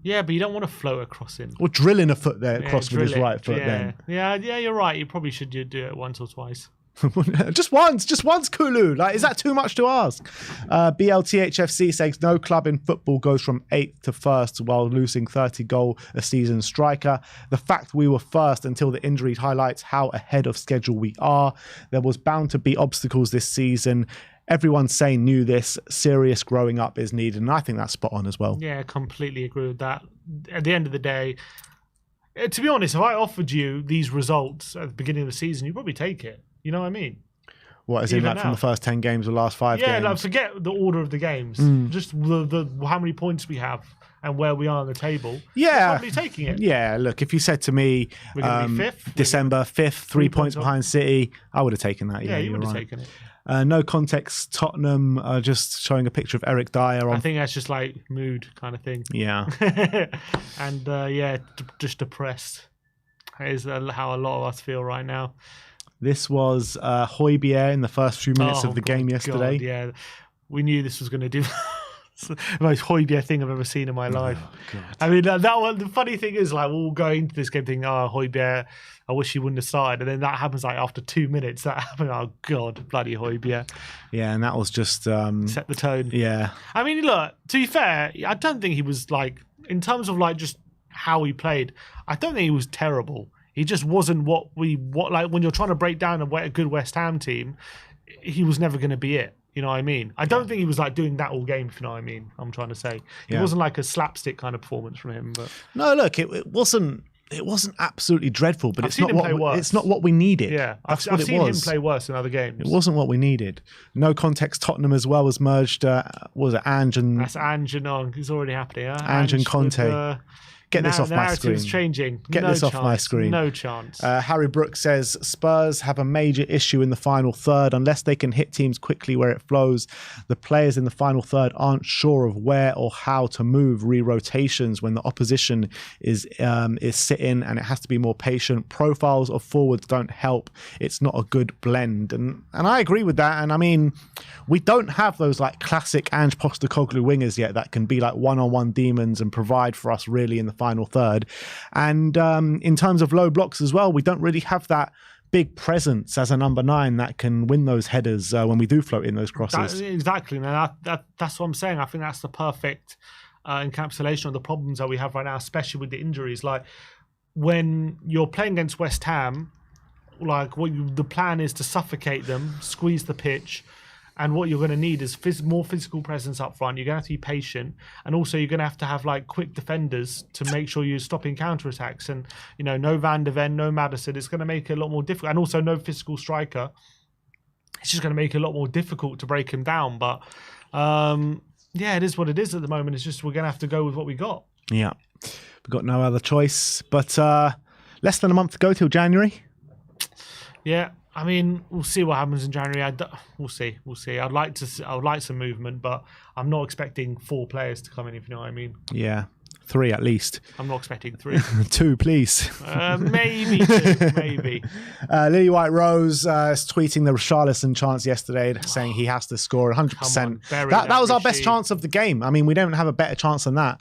Yeah, but you don't want to float across in. Or drilling a foot there across with his right foot then. Yeah, you're right. You probably should do it once or twice. just once, Kulu. Like, is that too much to ask? BLTHFC says no club in football goes from 8th to 1st while losing 30 goal a season striker. The fact we were first until the injury highlights how ahead of schedule we are. There was bound to be obstacles this season. Everyone saying knew this. Serious growing up is needed, and I think that's spot on as well. Yeah, I completely agree with that. At the end of the day, to be honest, if I offered you these results at the beginning of the season, you'd probably take it. You know what I mean? What, as in Even like from now. the first 10 games or last 5 Yeah, games? like forget the order of the games. Just the how many points we have and where we are on the table. Yeah. We're probably taking it. Yeah, look, if you said to me We're gonna be fifth. December 5th, 3 points off. behind City, I would have taken that. Yeah, you you're would have right. taken it. No context, Tottenham just showing a picture of Eric Dyer I on. think that's just like mood kind of thing. Yeah. And just depressed. That is how a lot of us feel right now. This was Højbjerg in the first few minutes of the game God, yesterday. yeah, we knew this was going to do the most Højbjerg thing I've ever seen in my life. God. I mean, that one. The funny thing is, like, we'll go into this game thinking, "Oh, Højbjerg, I wish he wouldn't have started," and then that happens like after 2 minutes. That happened. Oh God, bloody Højbjerg Yeah, and that was just set the tone. yeah. I mean, look, to be fair, I don't think he was like, in terms of like just how he played, I don't think he was terrible. He just wasn't what like when you're trying to break down a good West Ham team, he was never going to be it. You know what I mean? I don't think he was like doing that all game, if you know what I mean. I'm trying to say. It wasn't like a slapstick kind of performance from him. But No, look, it wasn't absolutely dreadful, but I've it's seen not him what play worse. it's not what we needed. yeah, That's I've what it seen him was. play worse in other games. It wasn't what we needed. No context. Tottenham as well was merged. What was it Ange and That's Ange and on. It's already happening. Huh? Ange and with, Conte. Get this off my narrative's screen. changing. Get No this off my chance. screen. No chance. Harry Brooks says Spurs have a major issue in the final third. Unless they can hit teams quickly where it flows, the players in the final third aren't sure of where or how to move. Re-rotations when the opposition is sitting, and it has to be more patient. Profiles of forwards don't help. It's not a good blend, and I agree with that. And I mean, we don't have those like classic Ange Postecoglou wingers yet that can be like one-on-one demons and provide for us really in the final third. And in terms of low blocks as well, we don't really have that big presence as a number 9 that can win those headers when we do float in those crosses. Exactly, man. That's what I'm saying. I think that's the perfect encapsulation of the problems that we have right now, especially with the injuries. Like when you're playing against West Ham, like the plan is to suffocate them, squeeze the pitch. And what you're going to need is more physical presence up front. You're going to have to be patient. And also you're going to have like quick defenders to make sure you're stopping counterattacks. And, you know, no Van de Ven, no Maddison. It's going to make it a lot more difficult. And also no physical striker. It's just going to make it a lot more difficult to break him down. But, yeah, it is what it is at the moment. It's just we're going to have to go with what we got. Yeah. We've got no other choice. But less than a month to go till January. Yeah. I mean, we'll see what happens in January. We'll see. I would like some movement, but I'm not expecting 4 players to come in. If you know what I mean. Yeah, 3 at least. I'm not expecting 3. 2, please. Maybe 2. Maybe. Lily White Rose is tweeting the Richarlison chance yesterday, saying he has to score 100%. That was our best chance of the game. I mean, we don't have a better chance than that.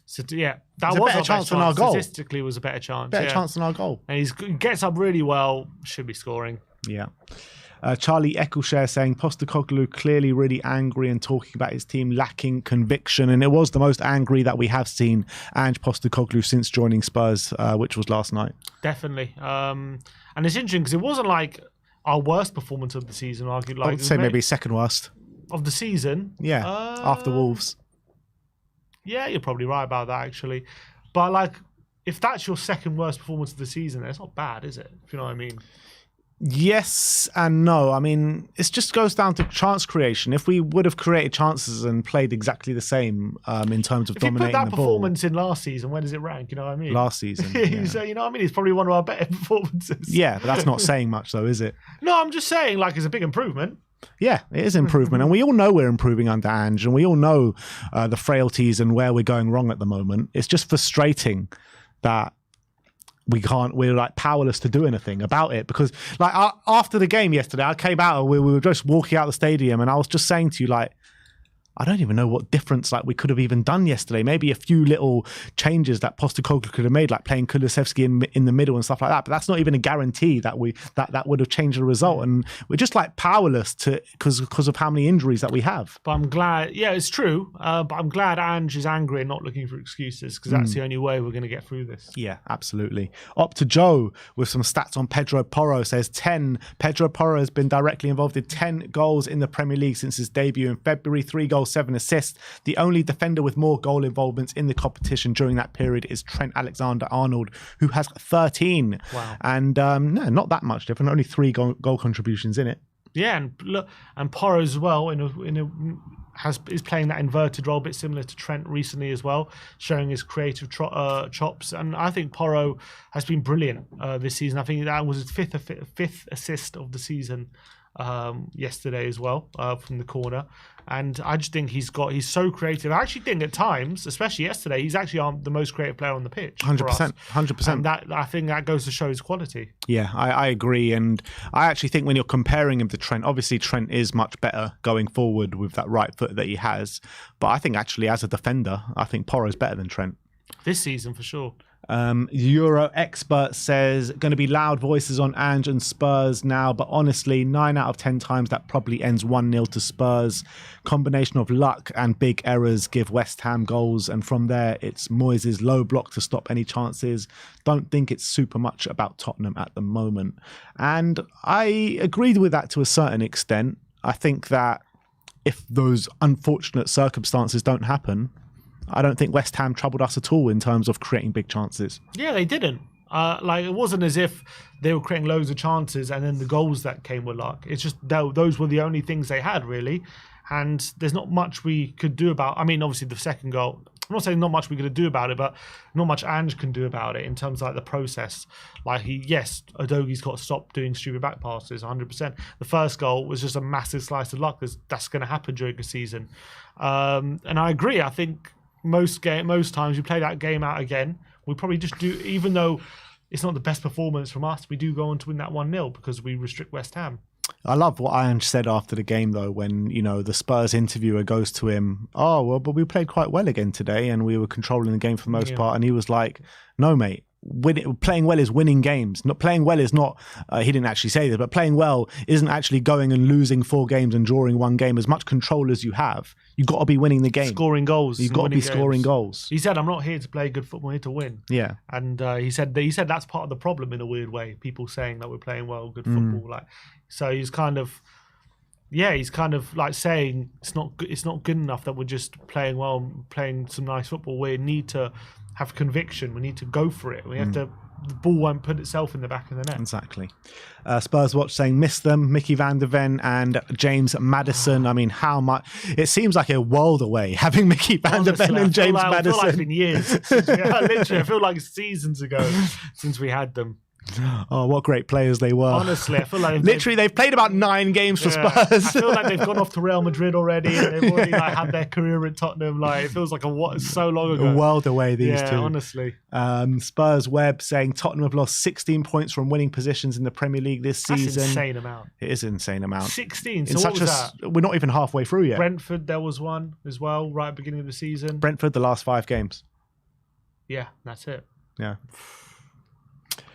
So yeah, that It's a was better our chance best than our goal. Statistically, it was a better chance. Better chance than our goal. And he gets up really well. Should be scoring. Yeah. Charlie Eccleshare saying Postecoglou clearly really angry and talking about his team lacking conviction, and it was the most angry that we have seen Ange Postecoglou since joining Spurs, which was last night. Definitely. And it's interesting because it wasn't like our worst performance of the season. I would say maybe second worst of the season. Yeah, after Wolves. Yeah, you're probably right about that actually. But like, if that's your second worst performance of the season, it's not bad, is it? If you know what I mean. Yes and no. I mean, it just goes down to chance creation. If we would have created chances and played exactly the same in terms of dominating the ball. If you put that performance in last season, where does it rank? You know what I mean? Last season. Yeah. So, you know what I mean? It's probably one of our better performances. Yeah, but that's not saying much though, is it? No, I'm just saying like it's a big improvement. Yeah, it is improvement. And we all know we're improving under Ange, and we all know the frailties and where we're going wrong at the moment. It's just frustrating that we're like powerless to do anything about it, because like after the game yesterday, I came out and we were just walking out the stadium, and I was just saying to you, like, I don't even know what difference like we could have even done yesterday. Maybe a few little changes that Postecoglou could have made, like playing Kulusevski in the middle and stuff like that. But that's not even a guarantee that that would have changed the result. And we're just like powerless to because of how many injuries that we have. But I'm glad. Yeah, it's true. But I'm glad Ange is angry and not looking for excuses, because that's the only way we're going to get through this. Yeah, absolutely. Up to Joe with some stats on Pedro Porro. Says 10. Pedro Porro has been directly involved in 10 goals in the Premier League since his debut in February. 3 goals, 7 assists. The only defender with more goal involvements in the competition during that period is Trent Alexander-Arnold, who has 13. Wow. And no, not that much different. Only 3 goal contributions in it. Yeah, and look, and Porro as well is playing that inverted role, a bit similar to Trent recently as well, showing his creative chops. And I think Porro has been brilliant this season. I think that was his fifth assist of the season yesterday as well from the corner. And I just think he's so creative. I actually think at times, especially yesterday, he's actually the most creative player on the pitch. 100%. And I think that goes to show his quality. Yeah, I agree. And I actually think when you're comparing him to Trent, obviously Trent is much better going forward with that right foot that he has. But I think actually as a defender, I think Porro's better than Trent. This season for sure. Euro expert says going to be loud voices on Ange and Spurs now, but honestly 9 out of 10 times that probably ends 1-0 to Spurs. Combination of luck and big errors give West Ham goals, and from there it's Moyes' low block to stop any chances. Don't think it's super much about Tottenham at the moment, and I agreed with that to a certain extent. I think that if those unfortunate circumstances don't happen, I don't think West Ham troubled us at all in terms of creating big chances. Yeah, they didn't. It wasn't as if they were creating loads of chances and then the goals that came were luck. It's just those were the only things they had, really. And there's not much we could do about. I mean, obviously the second goal. I'm not saying not much we could do about it, but not much Ange can do about it in terms of like the process. Udogie's got to stop doing stupid back passes, 100%. The first goal was just a massive slice of luck. That's going to happen during a season. And I agree. I think most times we play that game out again, we probably just do, even though it's not the best performance from us, we do go on to win that 1-0 because we restrict West Ham. I love what Ange said after the game, though, when, the Spurs interviewer goes to him, oh, well, but we played quite well again today and we were controlling the game for the most part. And he was like, no, mate. Playing well is winning games. Not playing well is not. He didn't actually say this, but playing well isn't actually going and losing 4 games and drawing 1 game. As much control as you have, you've got to be winning the game, scoring goals. You've got to be scoring goals. He said, "I'm not here to play good football. I'm here to win." Yeah, and he said that's part of the problem in a weird way. People saying that we're playing well, good football. So he's kind of like saying it's not good enough that we're just playing well, playing some nice football. We need to have conviction. We need to go for it. We have to. The ball won't put itself in the back of the net. Exactly. Spurs Watch saying miss them. Mickey van der Ven and James Maddison. I mean, how much? It seems like a world away having Mickey van der Ven and James Maddison. I feel like it's been years. Literally, I feel like seasons ago since we had them. Oh, what great players they were. Honestly, I feel like they've played about 9 games for Spurs. I feel like they've gone off to Real Madrid already and they've already had their career at Tottenham. It feels like so long ago. A world away, these two. Honestly. Spurs Web saying Tottenham have lost 16 points from winning positions in the Premier League this season. That's an insane amount. It is an insane amount. 16. So what was that? We're not even halfway through yet. Brentford, there was one as well, right at the beginning of the season. Brentford, the last 5 games. Yeah, that's it. Yeah.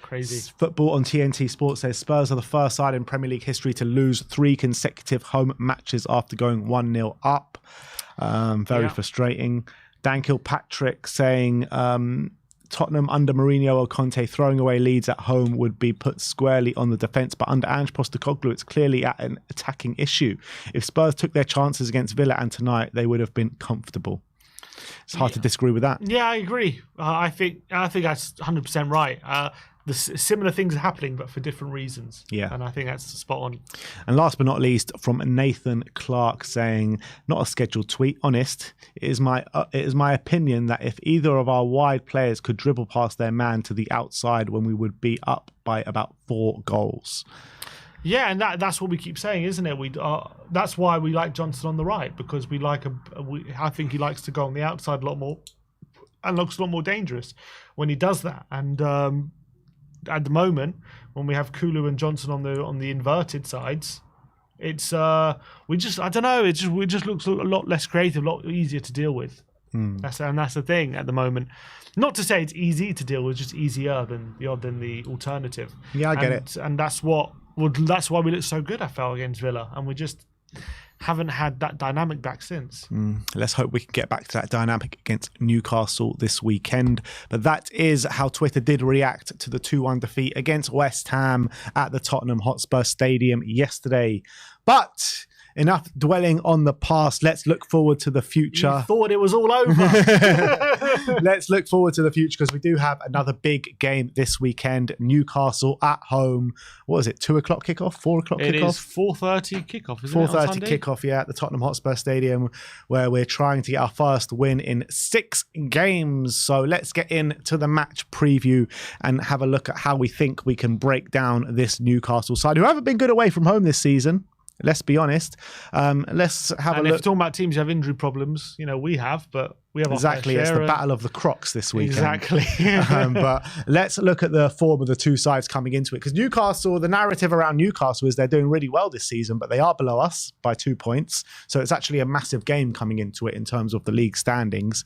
Crazy. Football on TNT Sports says Spurs are the first side in Premier League history to lose 3 consecutive home matches after going 1-0 up. Very frustrating. Dan Kilpatrick saying Tottenham under Mourinho or Conte throwing away leads at home would be put squarely on the defence, but under Ange Postecoglou it's clearly at an attacking issue. If Spurs took their chances against Villa and tonight, they would have been comfortable. It's hard to disagree with that. Yeah, I agree. I think that's 100% right. The similar things are happening, but for different reasons. Yeah. And I think that's spot on. And last but not least, from Nathan Clark saying, not a scheduled tweet, honest, it is my opinion that if either of our wide players could dribble past their man to the outside when we would be up by about 4 goals. Yeah, and that's what we keep saying, isn't it? That's why we like Johnson on the right, because I think he likes to go on the outside a lot more and looks a lot more dangerous when he does that. And at the moment, when we have Kulu and Johnson on the inverted sides, it's I don't know. It just looks a lot less creative, a lot easier to deal with. That's the thing at the moment. Not to say it's easy to deal with, just easier than the alternative. Yeah, I get it. And that's why we look so good, I felt, against Villa, and we just haven't had that dynamic back since. Let's hope we can get back to that dynamic against Newcastle this weekend. But that is how Twitter did react to the 2-1 defeat against West Ham at the Tottenham Hotspur Stadium yesterday. But enough dwelling on the past. Let's look forward to the future. You thought it was all over. Let's look forward to the future because we do have another big game this weekend. Newcastle at home. What is it? 2 o'clock kickoff? 4 o'clock kickoff? It is 4:30 kickoff, isn't it? 4:30 kickoff, yeah, at the Tottenham Hotspur Stadium, where we're trying to get our first win in 6 games. So let's get into the match preview and have a look at how we think we can break down this Newcastle side, who haven't been good away from home this season. Let's be honest. Let's have a look. If you're talking about teams who have injury problems, we have, but we have exactly. It's the battle of the Crocs this weekend. Exactly. But let's look at the form of the two sides coming into it, because Newcastle, the narrative around Newcastle is they're doing really well this season, but they are below us by 2 points. So it's actually a massive game coming into it in terms of the league standings.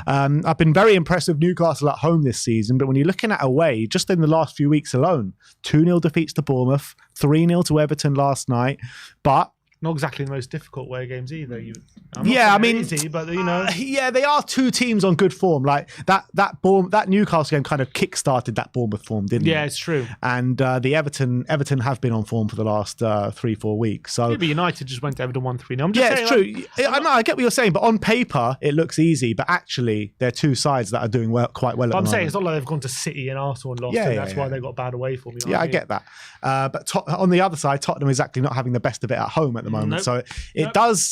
I've been very impressed with Newcastle at home this season, but when you're looking at away, just in the last few weeks alone, 2-0 defeats to Bournemouth, 3-0 to Everton last night, but not exactly the most difficult away games either. Easy, but yeah, they are two teams on good form. Like that Newcastle game kind of kick-started that Bournemouth form, didn't it? Yeah, it's true. And the Everton have been on form for the last 3-4 weeks. So maybe United just went to Everton 1-3. I'm just saying, it's true. I get what you're saying, but on paper it looks easy. But actually, they're two sides that are doing quite well. But I'm saying it's not like they've gone to City and Arsenal and lost, that's why they got bad away form. I get that. But on the other side, Tottenham is actually not having the best of it at home at the moment. Nope. So it does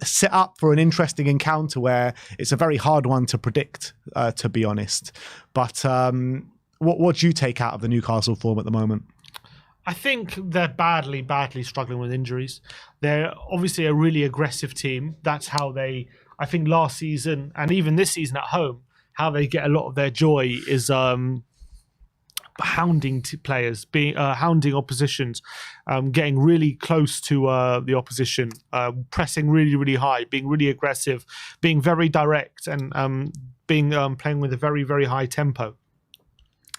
set up for an interesting encounter where it's a very hard one to predict, to be honest. But what do you take out of the Newcastle form at the moment? I think they're badly struggling with injuries. They're obviously a really aggressive team. That's how I think last season and even this season at home, how they get a lot of their joy is hounding players, hounding oppositions, getting really close to the opposition, pressing really, really high, being really aggressive, being very direct, and playing with a very, very high tempo.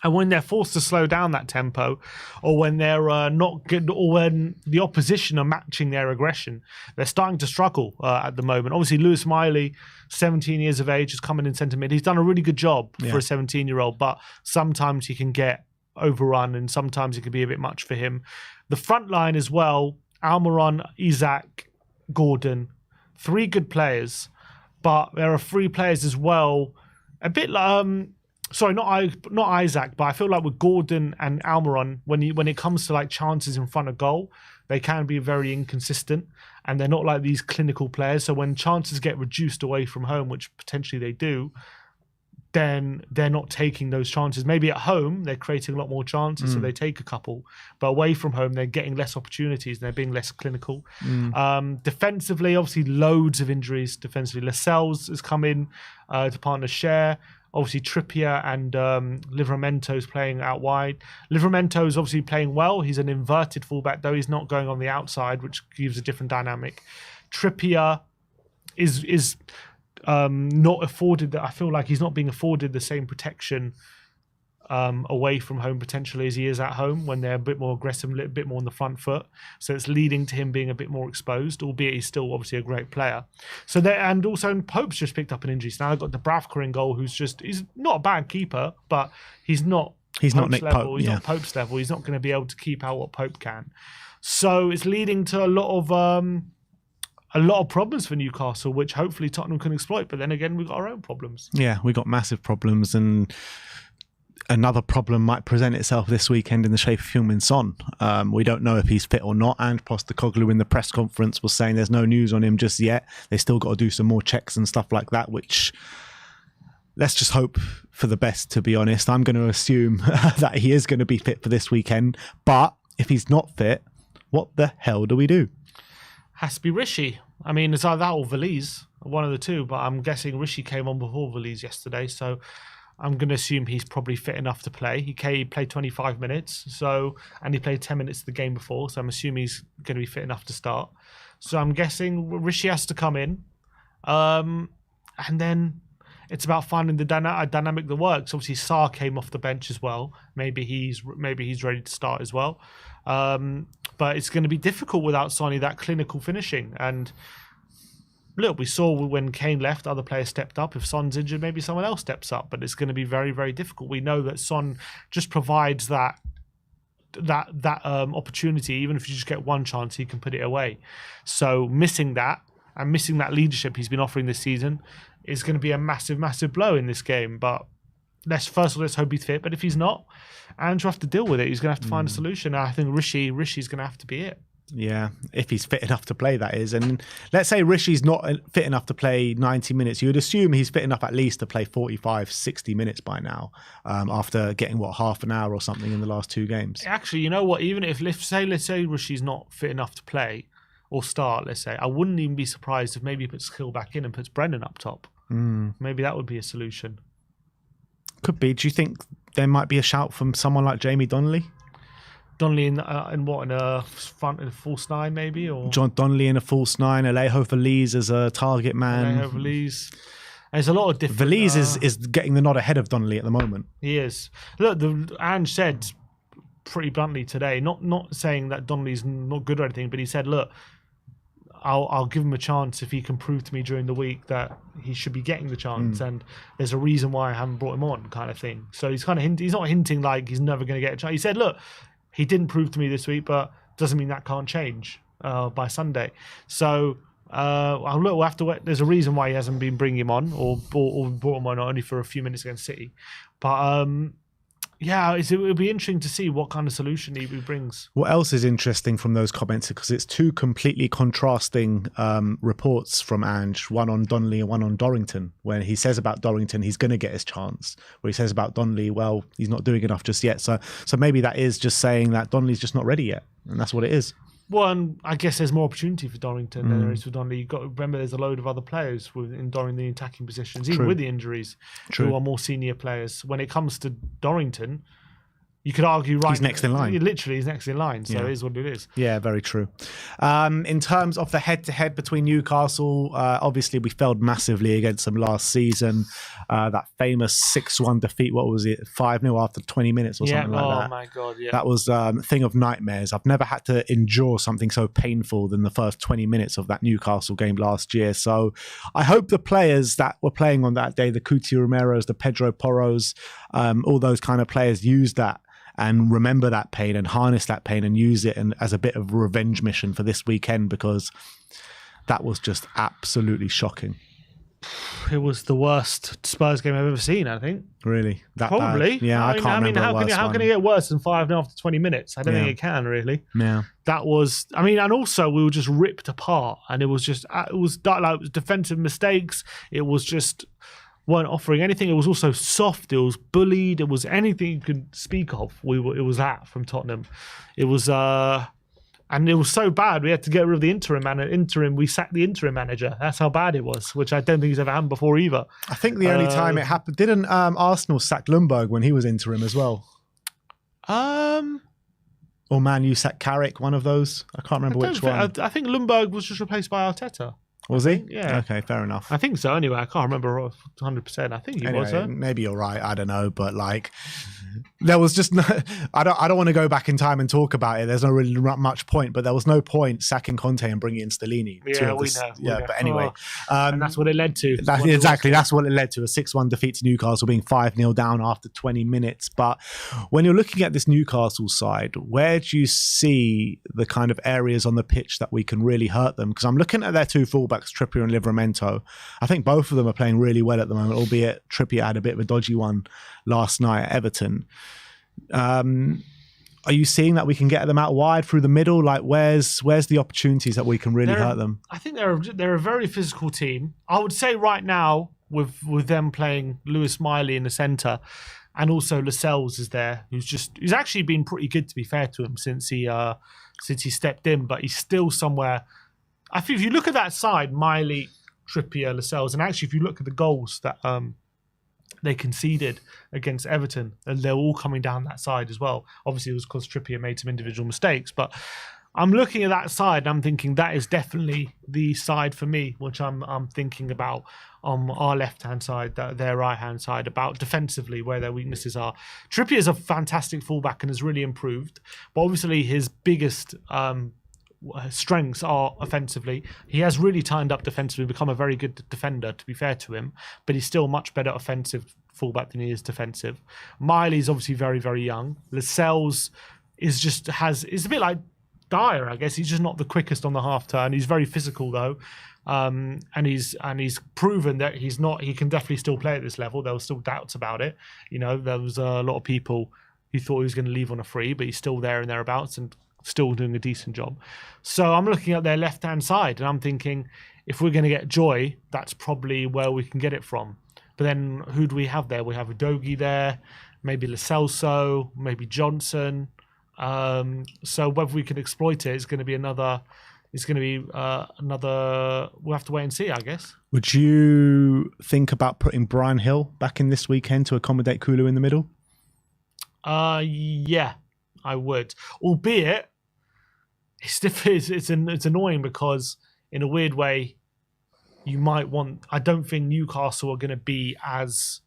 And when they're forced to slow down that tempo, or when they're not good, or when the opposition are matching their aggression, they're starting to struggle at the moment. Obviously, Lewis Miley, 17 years of age, is coming in centre mid. He's done a really good job for a 17-year-old, but sometimes he can get overrun and sometimes it can be a bit much for him. The front line as well, Almiron, Isak, Gordon, 3 good players, but there are 3 players as well, a bit like... Sorry, not Isaac, but I feel like with Gordon and Almiron, when it comes to like chances in front of goal, they can be very inconsistent, and they're not like these clinical players. So when chances get reduced away from home, which potentially they do, then they're not taking those chances. Maybe at home they're creating a lot more chances, so they take a couple, but away from home they're getting less opportunities and they're being less clinical. Defensively, obviously loads of injuries. Defensively, Lascelles has come in to partner share. Obviously, Trippier and Livramento's playing out wide. Livramento's obviously playing well. He's an inverted fullback, though he's not going on the outside, which gives a different dynamic. Trippier is not afforded. I feel like he's not being afforded the same protection away from home potentially as he is at home when they're a bit more aggressive, a little bit more on the front foot. So it's leading to him being a bit more exposed, albeit he's still obviously a great player. So and also Pope's just picked up an injury. So now they've got Dubravka in goal, he's not a bad keeper, but he's not Nick level. Pope. He's not Pope's level. He's not going to be able to keep out what Pope can. So it's leading to a lot of problems for Newcastle, which hopefully Tottenham can exploit. But then again, we've got our own problems. Yeah, we got massive problems, and another problem might present itself this weekend in the shape of Heung-min Son. We don't know if he's fit or not, and Postecoglou in the press conference was saying there's no news on him just yet. They still got to do some more checks and stuff like that, which let's just hope for the best, to be honest. I'm going to assume that he is going to be fit for this weekend, but if he's not fit, what the hell do we do? Has to be Rishi. I mean, it's either that or Valise, one of the two, but I'm guessing Rishi came on before Valise yesterday, so I'm going to assume he's probably fit enough to play. He played 25 minutes, and he played 10 minutes the game before, so I'm assuming he's going to be fit enough to start. So I'm guessing Rishi has to come in, and then it's about finding the dynamic that works. Obviously, Sarr came off the bench as well. Maybe he's ready to start as well. But it's going to be difficult without Sonny, that clinical finishing. And look, we saw when Kane left, other players stepped up. If Son's injured, maybe someone else steps up. But it's going to be very, very difficult. We know that Son just provides that that opportunity, even if you just get one chance, he can put it away. So missing that and missing that leadership he's been offering this season is going to be a massive, massive blow in this game. But let's hope he's fit. But if he's not, Andrew will have to deal with it. He's going to have to find a solution. And I think Rishi's going to have to be it. Yeah, if he's fit enough to play, that is. And let's say Rishi's not fit enough to play 90 minutes. You would assume he's fit enough at least to play 45, 60 minutes by now, after getting, half an hour or something in the last 2 games. Actually, you know what? Even if, let's say Rishi's not fit enough to play or start, let's say, I wouldn't even be surprised if maybe he puts Skill back in and puts Brendan up top. Maybe that would be a solution. Could be. Do you think there might be a shout from someone like Jamie Donnelly? Donnelly in a false 9 maybe, or John Donnelly in a false 9, Alejo Veliz as a target man. Alejo Veliz. There's a lot of different. Veliz is getting the nod ahead of Donnelly at the moment. He is. Look, Ange said pretty bluntly today, not saying that Donnelly's not good or anything, but he said, look, I'll give him a chance if he can prove to me during the week that he should be getting the chance, and there's a reason why I haven't brought him on, kind of thing. So he's kind of he's not hinting like he's never going to get a chance. He said, look, he didn't prove to me this week, but doesn't mean that can't change by Sunday. So look, we'll have to wait. There's a reason why he hasn't been bringing him on or brought him on only for a few minutes against City. But yeah, it'll be interesting to see what kind of solution he brings. What else is interesting from those comments, because it's 2 completely contrasting reports from Ange, one on Donnelly and one on Dorrington, where he says about Dorrington he's going to get his chance, where he says about Donnelly, well, he's not doing enough just yet. So maybe that is just saying that Donnelly's just not ready yet, and that's what it is. Well, and I guess there's more opportunity for Dorrington than there is for Donnelly. You've got to remember there's a load of other players in the attacking positions, even with the injuries, who are more senior players. When it comes to Dorrington, you could argue he's next in line. Literally, he's next in line. So it is what it is. Yeah, very true. In terms of the head-to-head between Newcastle, obviously we failed massively against them last season. That famous 6-1 defeat, what was it, 5-0 after 20 minutes or something like that. Oh my God, yeah. That was a thing of nightmares. I've never had to endure something so painful than the first 20 minutes of that Newcastle game last year. So I hope the players that were playing on that day, the Cuti Romeros, the Pedro Porros, all those kind of players, use that and remember that pain and harness that pain and use it as a bit of a revenge mission for this weekend, because that was just absolutely shocking. It was the worst Spurs game I've ever seen, I think. Really? That Probably. bad? Yeah, I can't remember how can it get worse than 5-0 after 20 minutes? I don't think it can, really. Yeah. That was, and also we were just ripped apart, and it was defensive mistakes. It was just weren't offering anything. It was also soft. It was bullied. It was anything you could speak of. It was that from Tottenham. It was, and it was so bad. We had to get rid of the interim. We sacked the interim manager. That's how bad it was, which I don't think has ever happened before either. I think the only time it happened, didn't Arsenal sack Lundberg when he was interim as well? Or Man U sacked Carrick, one of those. I can't remember which one. I think Lundberg was just replaced by Arteta. Was he? Yeah. Okay, fair enough. I think so. Anyway, I can't remember 100%. I think he was. Maybe you're right. I don't know, but there was just no. I don't want to go back in time and talk about it. There's no really much point, but there was no point sacking Conte and bringing in Stellini. Yeah, we know. But anyway, and that's what it led to. That's what it led to. A 6-1 defeat to Newcastle, being 5-0 down after 20 minutes. But when you're looking at this Newcastle side, where do you see the kind of areas on the pitch that we can really hurt them? Because I'm looking at their 2 fullbacks, Trippier and Livramento. I think both of them are playing really well at the moment, albeit Trippier had a bit of a dodgy one last night at Everton. Are you seeing that we can get them out wide through the middle? Where's the opportunities that we can really hurt them? I think they're a very physical team. I would say right now with them playing Lewis Miley in the centre, and also Lascelles is there, who's actually been pretty good, to be fair to him, since he stepped in, but he's still somewhere. I think if you look at that side, Miley, Trippier, Lascelles, and actually if you look at the goals that they conceded against Everton, and they're all coming down that side as well. Obviously, it was because Trippier made some individual mistakes, but I'm looking at that side and I'm thinking that is definitely the side for me, which I'm thinking about on our left-hand side, their right-hand side, about defensively where their weaknesses are. Trippier is a fantastic fullback and has really improved, but obviously his biggest strengths are offensively. He has really tightened up defensively, become a very good defender, to be fair to him, but he's still much better offensive fullback than he is defensive. Miley's obviously very, very young. Lascelles is a bit like Dyer, I guess. He's just not the quickest on the half turn. He's very physical though. And he's proven that he can definitely still play at this level. There were still doubts about it. There was a lot of people who thought he was going to leave on a free, but he's still there and thereabouts and still doing a decent job. So I'm looking at their left-hand side and I'm thinking, if we're going to get Joy, that's probably where we can get it from. But then who do we have there? We have Udogie there, maybe Lo Celso, maybe Johnson. So whether we can exploit it is going to be another. We'll have to wait and see, I guess. Would you think about putting Brian Hill back in this weekend to accommodate Kulu in the middle? Yeah, I would. Albeit, it's annoying because in a weird way, you might want. I don't think Newcastle are going to be as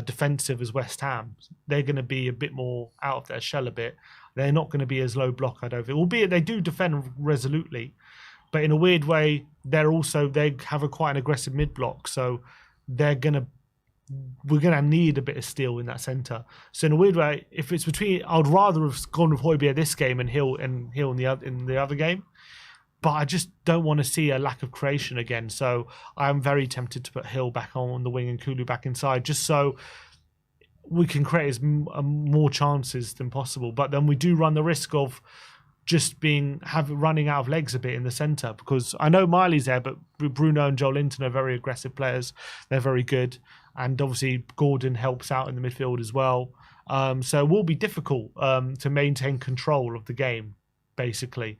defensive as West Ham. They're going to be a bit more out of their shell a bit. They're not going to be as low block, I don't think. Albeit they do defend resolutely, but in a weird way, they have quite an aggressive mid block. So we're gonna need a bit of steel in that centre. So in a weird way, if it's between, I'd rather have gone with Højbjerg this game and Hill in the other game. But I just don't want to see a lack of creation again. So I'm very tempted to put Hill back on the wing and Kulu back inside, just so we can create more chances than possible. But then we do run the risk of just running out of legs a bit in the centre, because I know Miley's there, but Bruno and Joel Linton are very aggressive players. They're very good. And obviously Gordon helps out in the midfield as well. So it will be difficult to maintain control of the game, basically.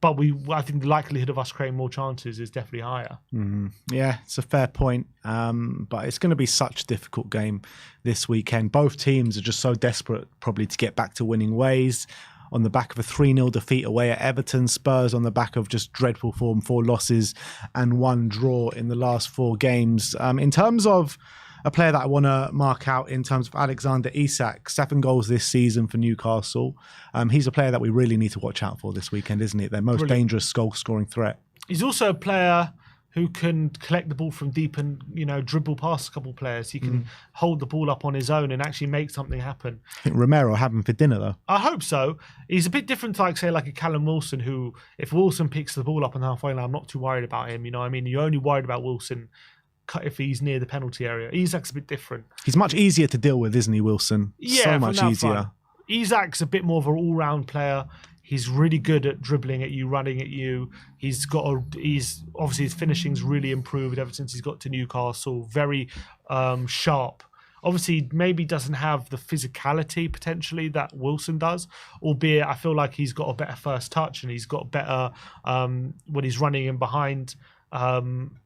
But I think the likelihood of us creating more chances is definitely higher. Mm-hmm. Yeah, it's a fair point. But it's going to be such a difficult game this weekend. Both teams are just so desperate probably to get back to winning ways. On the back of a 3-0 defeat away at Everton, Spurs on the back of just dreadful form, 4 losses and 1 draw in the last 4 games. In terms of a player that I want to mark out in terms of Alexander Isak, 7 goals this season for Newcastle. He's a player that we really need to watch out for this weekend, isn't he? Their most dangerous goal-scoring threat. He's also a player who can collect the ball from deep and, dribble past a couple of players. He can hold the ball up on his own and actually make something happen. I think Romero have him for dinner, though. I hope so. He's a bit different to, say, like a Callum Wilson, who, if Wilson picks the ball up on the halfway line, I'm not too worried about him. You're only worried about Wilson if he's near the penalty area. Isak's a bit different. He's much easier to deal with, isn't he, Wilson? Yeah, so much easier. Front. Isak's a bit more of an all-round player. He's really good at dribbling at you, running at you. Obviously his finishing's really improved ever since he's got to Newcastle. Very sharp. Obviously, maybe doesn't have the physicality potentially that Wilson does, albeit I feel like he's got a better first touch and he's got better when he's running in behind.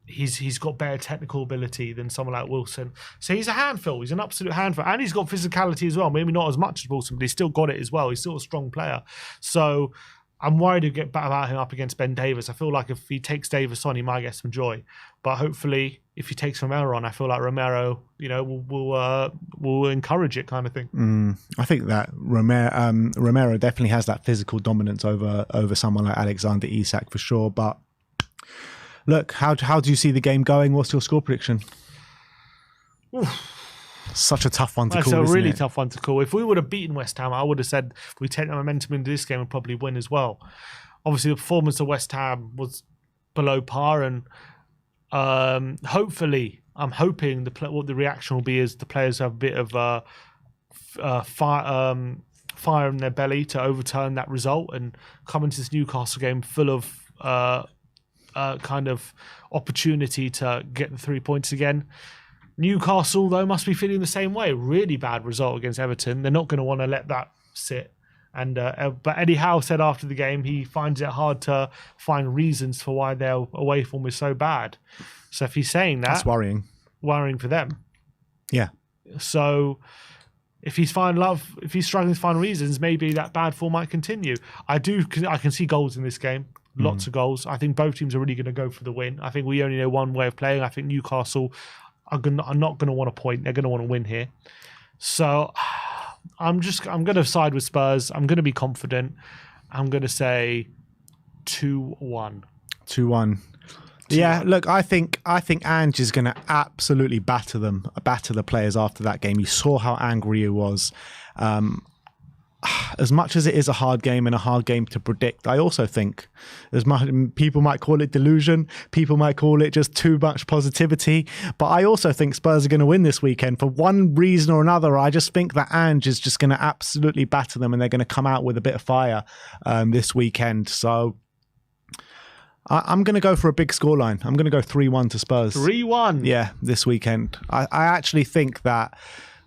He's got better technical ability than someone like Wilson. So he's a handful. He's an absolute handful. And he's got physicality as well. Maybe not as much as Wilson, but he's still got it as well. He's still a strong player. So I'm worried to get about him up against Ben Davies. I feel like if he takes Davies on, he might get some joy. But hopefully, if he takes Romero on, I feel like Romero, will encourage it, kind of thing. I think that Romero definitely has that physical dominance over someone like Alexander Isak for sure. But look, how do you see the game going? What's your score prediction? Oof. Such a tough one to call. It's a really tough one to call. If we would have beaten West Ham, I would have said if we take the momentum into this game and probably win as well. Obviously, the performance of West Ham was below par, and hopefully, I'm hoping what the reaction will be is the players have a bit of fire in their belly to overturn that result and come into this Newcastle game full of kind of opportunity to get the 3 points again. Newcastle, though, must be feeling the same way. Really bad result against Everton. They're not going to want to let that sit. And but Eddie Howe said after the game he finds it hard to find reasons for why their away form is so bad. So if he's saying that, that's worrying for them. Yeah. So if he's struggling to find reasons, maybe that bad form might continue. I can see goals in this game. Lots of goals. I think both teams are really going to go for the win. I think we only know one way of playing. I think Newcastle are not going to want a point. They're going to want to win here. So I'm going to side with Spurs. I'm going to be confident. I'm going to say 2-1. 2-1. Yeah, look, I think Ange is going to absolutely batter the players after that game. You saw how angry he was. As much as it is a hard game and a hard game to predict, I also think people might call it delusion, people might call it just too much positivity, but I also think Spurs are going to win this weekend for one reason or another. I just think that Ange is just going to absolutely batter them and they're going to come out with a bit of fire this weekend. So I'm going to go for a big scoreline. I'm going to go 3-1 to Spurs. 3-1? Yeah, this weekend. I actually think that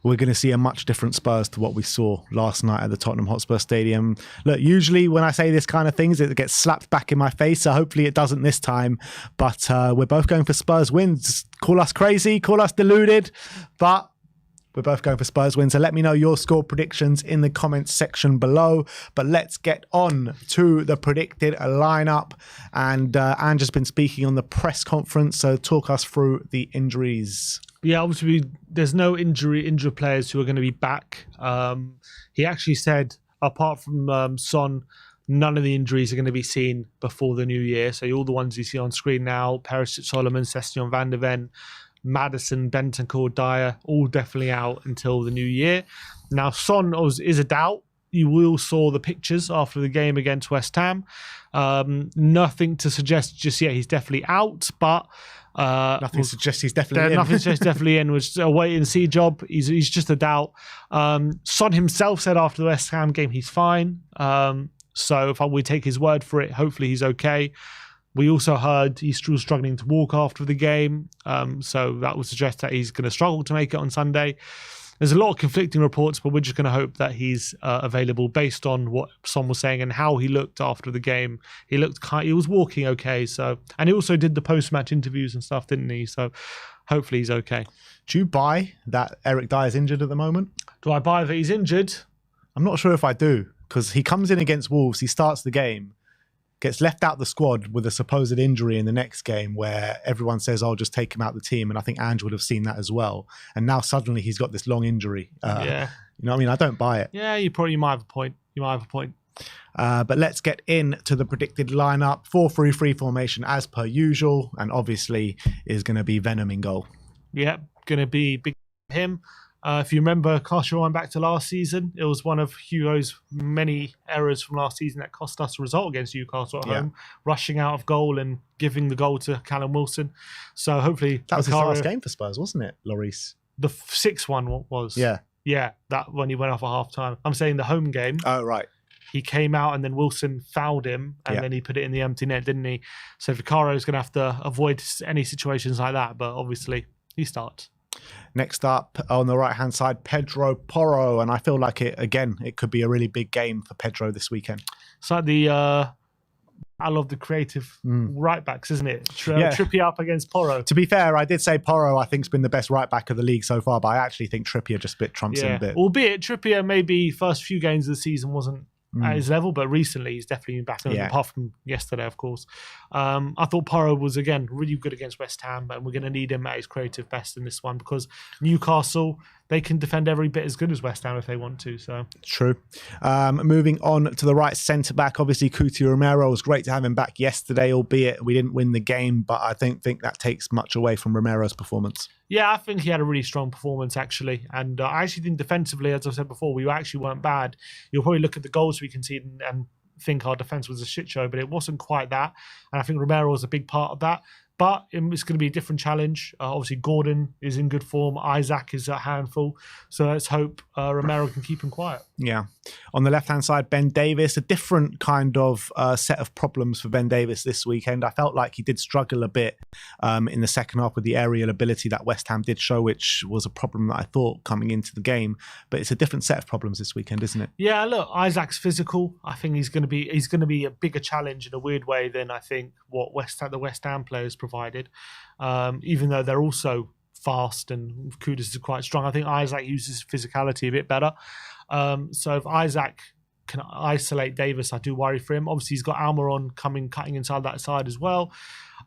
we're going to see a much different Spurs to what we saw last night at the Tottenham Hotspur Stadium. Look, usually when I say this kind of things, it gets slapped back in my face, so hopefully it doesn't this time. But we're both going for Spurs wins. Call us crazy, call us deluded, but we're both going for Spurs wins. So let me know your score predictions in the comments section below. But let's get on to the predicted lineup. And Ange has been speaking on the press conference, so talk us through the injuries. Yeah, obviously there's no injured players who are going to be back. He actually said, apart from Son, none of the injuries are going to be seen before the new year. So all the ones you see on screen now, Perisic, Solomon, Sessegnon, Van de Ven, Maddison, Bentancur, Dyer, all definitely out until the new year. Now, Son is a doubt. You will saw the pictures after the game against West Ham. Nothing to suggest just yet he's definitely out, but nothing suggests he's definitely in. Nothing suggests definitely in. Was a wait and see job. He's just a doubt. Son himself said after the West Ham game he's fine. So if we take his word for it, hopefully he's okay. We also heard he's still struggling to walk after the game. So that would suggest that he's going to struggle to make it on Sunday. There's a lot of conflicting reports, but we're just going to hope that he's available based on what Son was saying and how he looked after the game. He was walking okay. So, and he also did the post-match interviews and stuff, didn't he? So hopefully he's okay. Do you buy that Eric Dyer's injured at the moment? Do I buy that he's injured? I'm not sure if I do, because he comes in against Wolves, he starts the game, gets left out the squad with a supposed injury in the next game where everyone says, "I'll just take him out the team." And I think Ange would have seen that as well. And now suddenly he's got this long injury. Yeah. You know what I mean? I don't buy it. Yeah, you might have a point. But let's get into the predicted lineup. 4-3-3 formation as per usual. And obviously is going to be Venom in goal. Yeah, going to be big him. If you remember, cast your mind back to last season, it was one of Hugo's many errors from last season that cost us a result against Newcastle at home, rushing out of goal and giving the goal to Callum Wilson. So hopefully... That was his last game for Spurs, wasn't it, Lloris? The 6-1 was. Yeah. Yeah, that when he went off at half-time. I'm saying the home game. Oh, right. He came out and then Wilson fouled him and then he put it in the empty net, didn't he? So Vicario is going to have to avoid any situations like that, but obviously he starts. Next up on the right-hand side, Pedro Porro. And I feel like it could be a really big game for Pedro this weekend. It's like the battle of the creative right-backs, isn't it? Trippier up against Porro. To be fair, I did say Porro, I think, has been the best right-back of the league so far, but I actually think Trippier just trumps him a bit. Albeit Trippier maybe first few games of the season wasn't at his level, but recently he's definitely been back, apart from yesterday, of course. I thought Porro was, again, really good against West Ham, and we're going to need him at his creative best in this one because Newcastle, they can defend every bit as good as West Ham if they want to. So true. Moving on to the right centre-back, obviously Cuti Romero. It was great to have him back yesterday, albeit we didn't win the game, but I don't think that takes much away from Romero's performance. Yeah, I think he had a really strong performance, actually. And I actually think defensively, as I said before, we actually weren't bad. You'll probably look at the goals we conceded and think our defence was a shit show, but it wasn't quite that. And I think Romero was a big part of that. But it's going to be a different challenge. Obviously, Gordon is in good form. Isaac is a handful. So let's hope Romero can keep him quiet. Yeah. On the left-hand side, Ben Davies, a different kind of set of problems for Ben Davies this weekend. I felt like he did struggle a bit in the second half with the aerial ability that West Ham did show, which was a problem that I thought coming into the game. But it's a different set of problems this weekend, isn't it? Yeah, look, Isaac's physical. I think he's going to be a bigger challenge in a weird way than I think what the West Ham players provided, even though they're also fast and Kudus is quite strong. I think Isaac uses physicality a bit better. So if Isaac can isolate Davis, I do worry for him. Obviously, he's got Almiron cutting inside that side as well.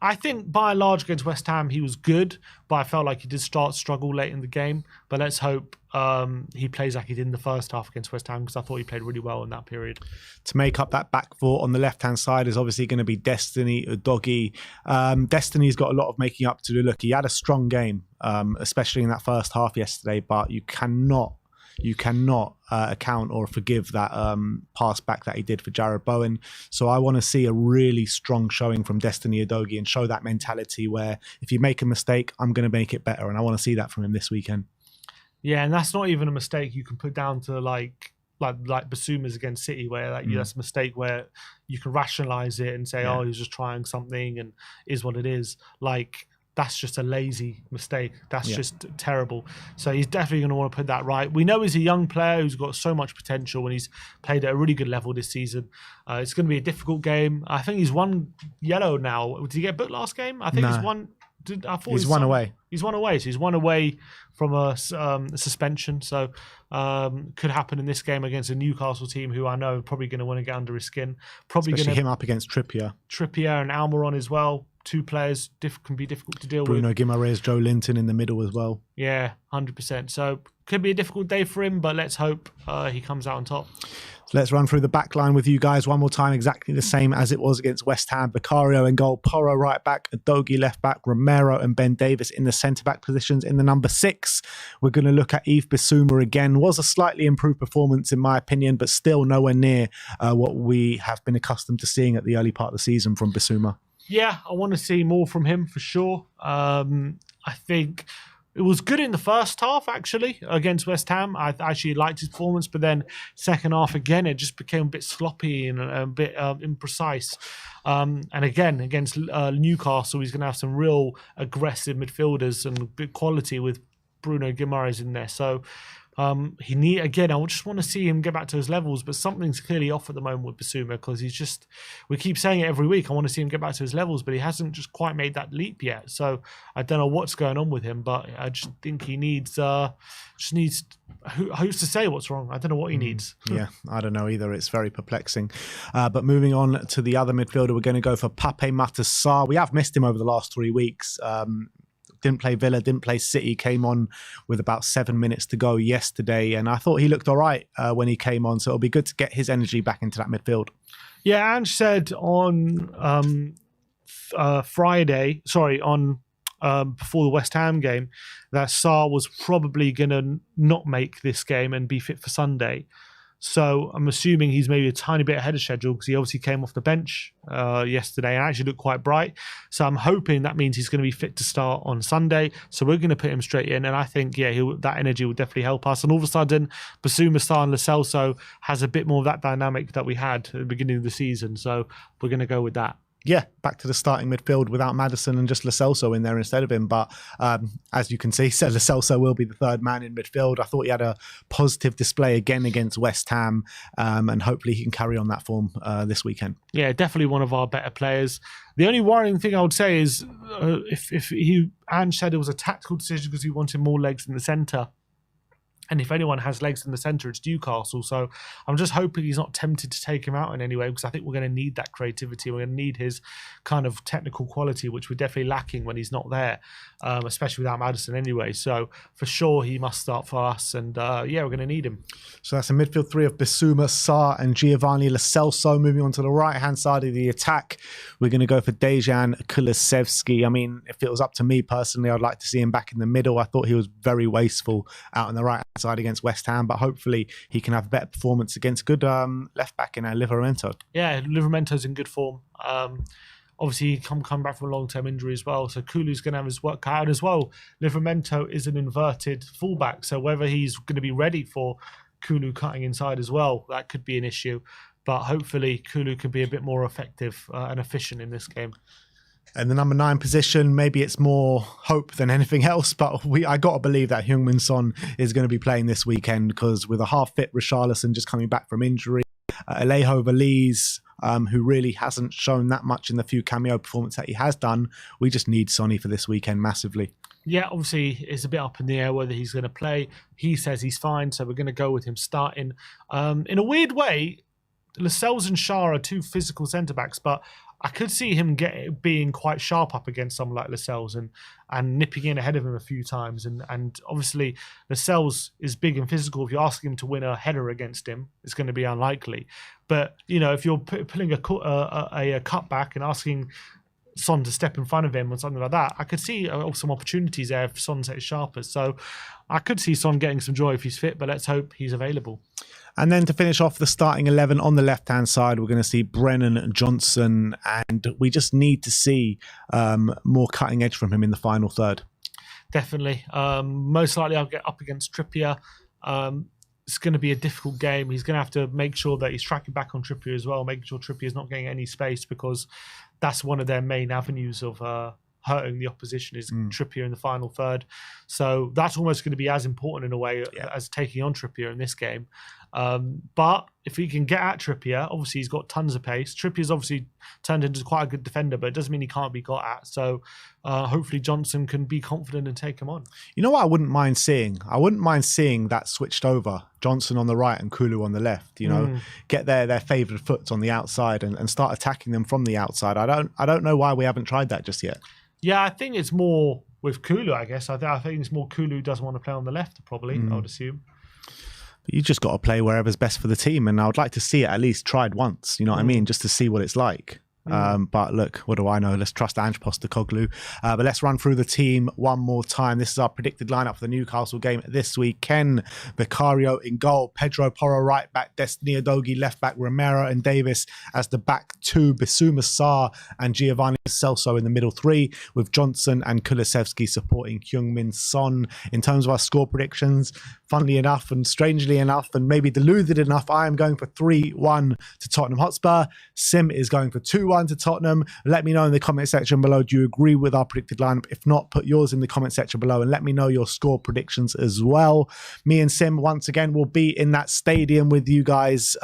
I think by and large against West Ham he was good, but I felt like he did struggle late in the game. But let's hope he plays like he did in the first half against West Ham, because I thought he played really well in that period. To make up that back four on the left-hand side is obviously going to be Destiny Udogie. Destiny's got a lot of making up to do. Look, he had a strong game, especially in that first half yesterday, but you cannot account or forgive that pass back that he did for Jared Bowen. So I want to see a really strong showing from Destiny Udogie and show that mentality where if you make a mistake, I'm going to make it better. And I want to see that from him this weekend. Yeah, and that's not even a mistake you can put down to like Basuma's against City, where that's a mistake where you can rationalise it and say, oh, he's just trying something and is what it is. Like, that's just a lazy mistake. That's just terrible. So he's definitely going to want to put that right. We know he's a young player who's got so much potential and he's played at a really good level this season. It's going to be a difficult game. I think he's one yellow now. Did he get booked last game? I think he's one. He's one away. He's one away. So he's one away from a suspension. So could happen in this game against a Newcastle team who I know are probably going to want to get under his skin. Probably Especially him up against Trippier. Trippier and Almiron as well. Two players can be difficult to deal with. Bruno Guimaraes, Joe Linton in the middle as well. Yeah, 100%. So could be a difficult day for him, but let's hope he comes out on top. Let's run through the back line with you guys one more time, exactly the same as it was against West Ham. Vicario in goal, Porro right back, Udogie left back, Romero and Ben Davis in the centre-back positions. In the number 6, we're going to look at Yves Bissouma again. Was a slightly improved performance in my opinion, but still nowhere near what we have been accustomed to seeing at the early part of the season from Bissouma. Yeah, I want to see more from him for sure. I think it was good in the first half, actually, against West Ham. I actually liked his performance, but then second half, again, it just became a bit sloppy and a bit imprecise. And again, against Newcastle, he's going to have some real aggressive midfielders and good quality with Bruno Guimaraes in there. So I just want to see him get back to his levels, but something's clearly off at the moment with Bissouma, because we keep saying it every week, I want to see him get back to his levels, but he hasn't just quite made that leap yet. So I don't know what's going on with him, but I just think he needs, who's to say what's wrong? I don't know what he needs. Yeah, I don't know either. It's very perplexing. But moving on to the other midfielder, we're going to go for Pape Matar Sarr. We have missed him over the last 3 weeks. Didn't play Villa, didn't play City, came on with about 7 minutes to go yesterday. And I thought he looked all right when he came on. So it'll be good to get his energy back into that midfield. Yeah, Ange said on Friday, before the West Ham game, that Sarr was probably going to not make this game and be fit for Sunday. So I'm assuming he's maybe a tiny bit ahead of schedule, because he obviously came off the bench yesterday and actually looked quite bright. So I'm hoping that means he's going to be fit to start on Sunday. So we're going to put him straight in. And I think, that energy will definitely help us. And all of a sudden, Bissouma, Sarr and Lo Celso has a bit more of that dynamic that we had at the beginning of the season. So we're going to go with that. Yeah, back to the starting midfield without Maddison and just Lo Celso in there instead of him. But as you can see, so Lo Celso will be the third man in midfield. I thought he had a positive display again against West Ham, and hopefully he can carry on that form this weekend. Yeah, definitely one of our better players. The only worrying thing I would say is if Ange said it was a tactical decision because he wanted more legs in the centre. And if anyone has legs in the centre, it's Newcastle. So I'm just hoping he's not tempted to take him out in any way, because I think we're going to need that creativity. We're going to need his kind of technical quality, which we're definitely lacking when he's not there, especially without Maddison anyway. So for sure, he must start for us. And we're going to need him. So that's a midfield 3 of Bissouma, Sarr and Giovanni Lo Celso. Moving on to the right-hand side of the attack, we're going to go for Dejan Kulusevski. I mean, if it was up to me personally, I'd like to see him back in the middle. I thought he was very wasteful out on the right side against West Ham, but hopefully he can have a better performance against good left back in Livramento. Yeah, Livramento's in good form. Obviously, he come back from a long-term injury as well, so Kulu's going to have his work cut out as well. Livramento is an inverted fullback, so whether he's going to be ready for Kulu cutting inside as well, that could be an issue. But hopefully Kulu can be a bit more effective and efficient in this game. And the number 9 position, maybe it's more hope than anything else, but I got to believe that Heung-min Son is going to be playing this weekend, because with a half-fit Richarlison just coming back from injury, Alejo Veliz, who really hasn't shown that much in the few cameo performances that he has done, we just need Sonny for this weekend massively. Yeah, obviously it's a bit up in the air whether he's going to play. He says he's fine, so we're going to go with him starting. In a weird way, Lascelles and Shah are two physical centre backs, but I could see him being quite sharp up against someone like Lascelles and nipping in ahead of him a few times. And obviously, Lascelles is big and physical. If you're asking him to win a header against him, it's going to be unlikely. But, if you're pulling a cutback and asking Son to step in front of him or something like that, I could see some opportunities there if Son's at his sharpest. So I could see Son getting some joy if he's fit, but let's hope he's available. And then to finish off the starting 11 on the left-hand side, we're going to see Brennan Johnson, and we just need to see more cutting edge from him in the final third. Definitely. Most likely I'll get up against Trippier. It's going to be a difficult game. He's going to have to make sure that he's tracking back on Trippier as well, making sure Trippier is not getting any space, because that's one of their main avenues of hurting the opposition is Trippier in the final third. So that's almost going to be as important in a way as taking on Trippier in this game. But if he can get at Trippier, obviously he's got tons of pace. Trippier's obviously turned into quite a good defender, but it doesn't mean he can't be got at. So hopefully Johnson can be confident and take him on. You know what I wouldn't mind seeing? I wouldn't mind seeing that switched over. Johnson on the right and Kulu on the left, get their favoured foot on the outside and start attacking them from the outside. I don't know why we haven't tried that just yet. Yeah, I think it's more with Kulu, I guess. I think it's more Kulu doesn't want to play on the left, probably, I would assume. But you just got to play wherever's best for the team. And I would like to see it at least tried once, you know what I mean? Just to see what it's like. But look, what do I know? Let's trust Ange Postecoglou. But let's run through the team one more time. This is our predicted lineup for the Newcastle game this week. Ken Vicario in goal, Pedro Porro right back, Destiny Udogie left back, Romero and Davis as the back two, Bissouma Sarr and Giovanni Celso in the middle three, with Johnson and Kulusevski supporting Heung-min Son. In terms of our score predictions, funnily enough and strangely enough and maybe deluded enough, I am going for 3-1 to Tottenham Hotspur. Sim is going for 2-1 to Tottenham. Let me know in the comment section below, do you agree with our predicted lineup? If not, put yours in the comment section below and let me know your score predictions as well. Me and Sim once again will be in that stadium with you guys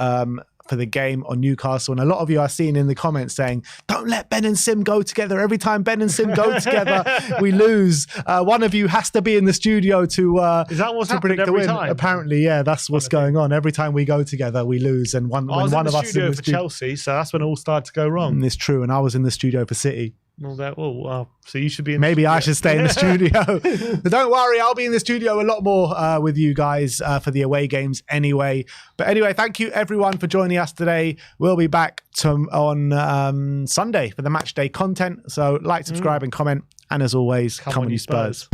for the game on Newcastle, and a lot of you are seeing in the comments saying, don't let Ben and Sim go together. Every time Ben and Sim go together, we lose. One of you has to be in the studio to is that what's to predict the win. Time? Apparently, yeah, that's what's going on. Every time we go together, we lose. And when one of us in the studio for Chelsea, so that's when it all started to go wrong. It's true, and I was in the studio for City. So you should be in Maybe I should stay in the studio. But don't worry, I'll be in the studio a lot more with you guys for the away games anyway. But anyway, thank you everyone for joining us today. We'll be back on Sunday for the match day content. So like, subscribe and comment. And as always, come on you Spurs.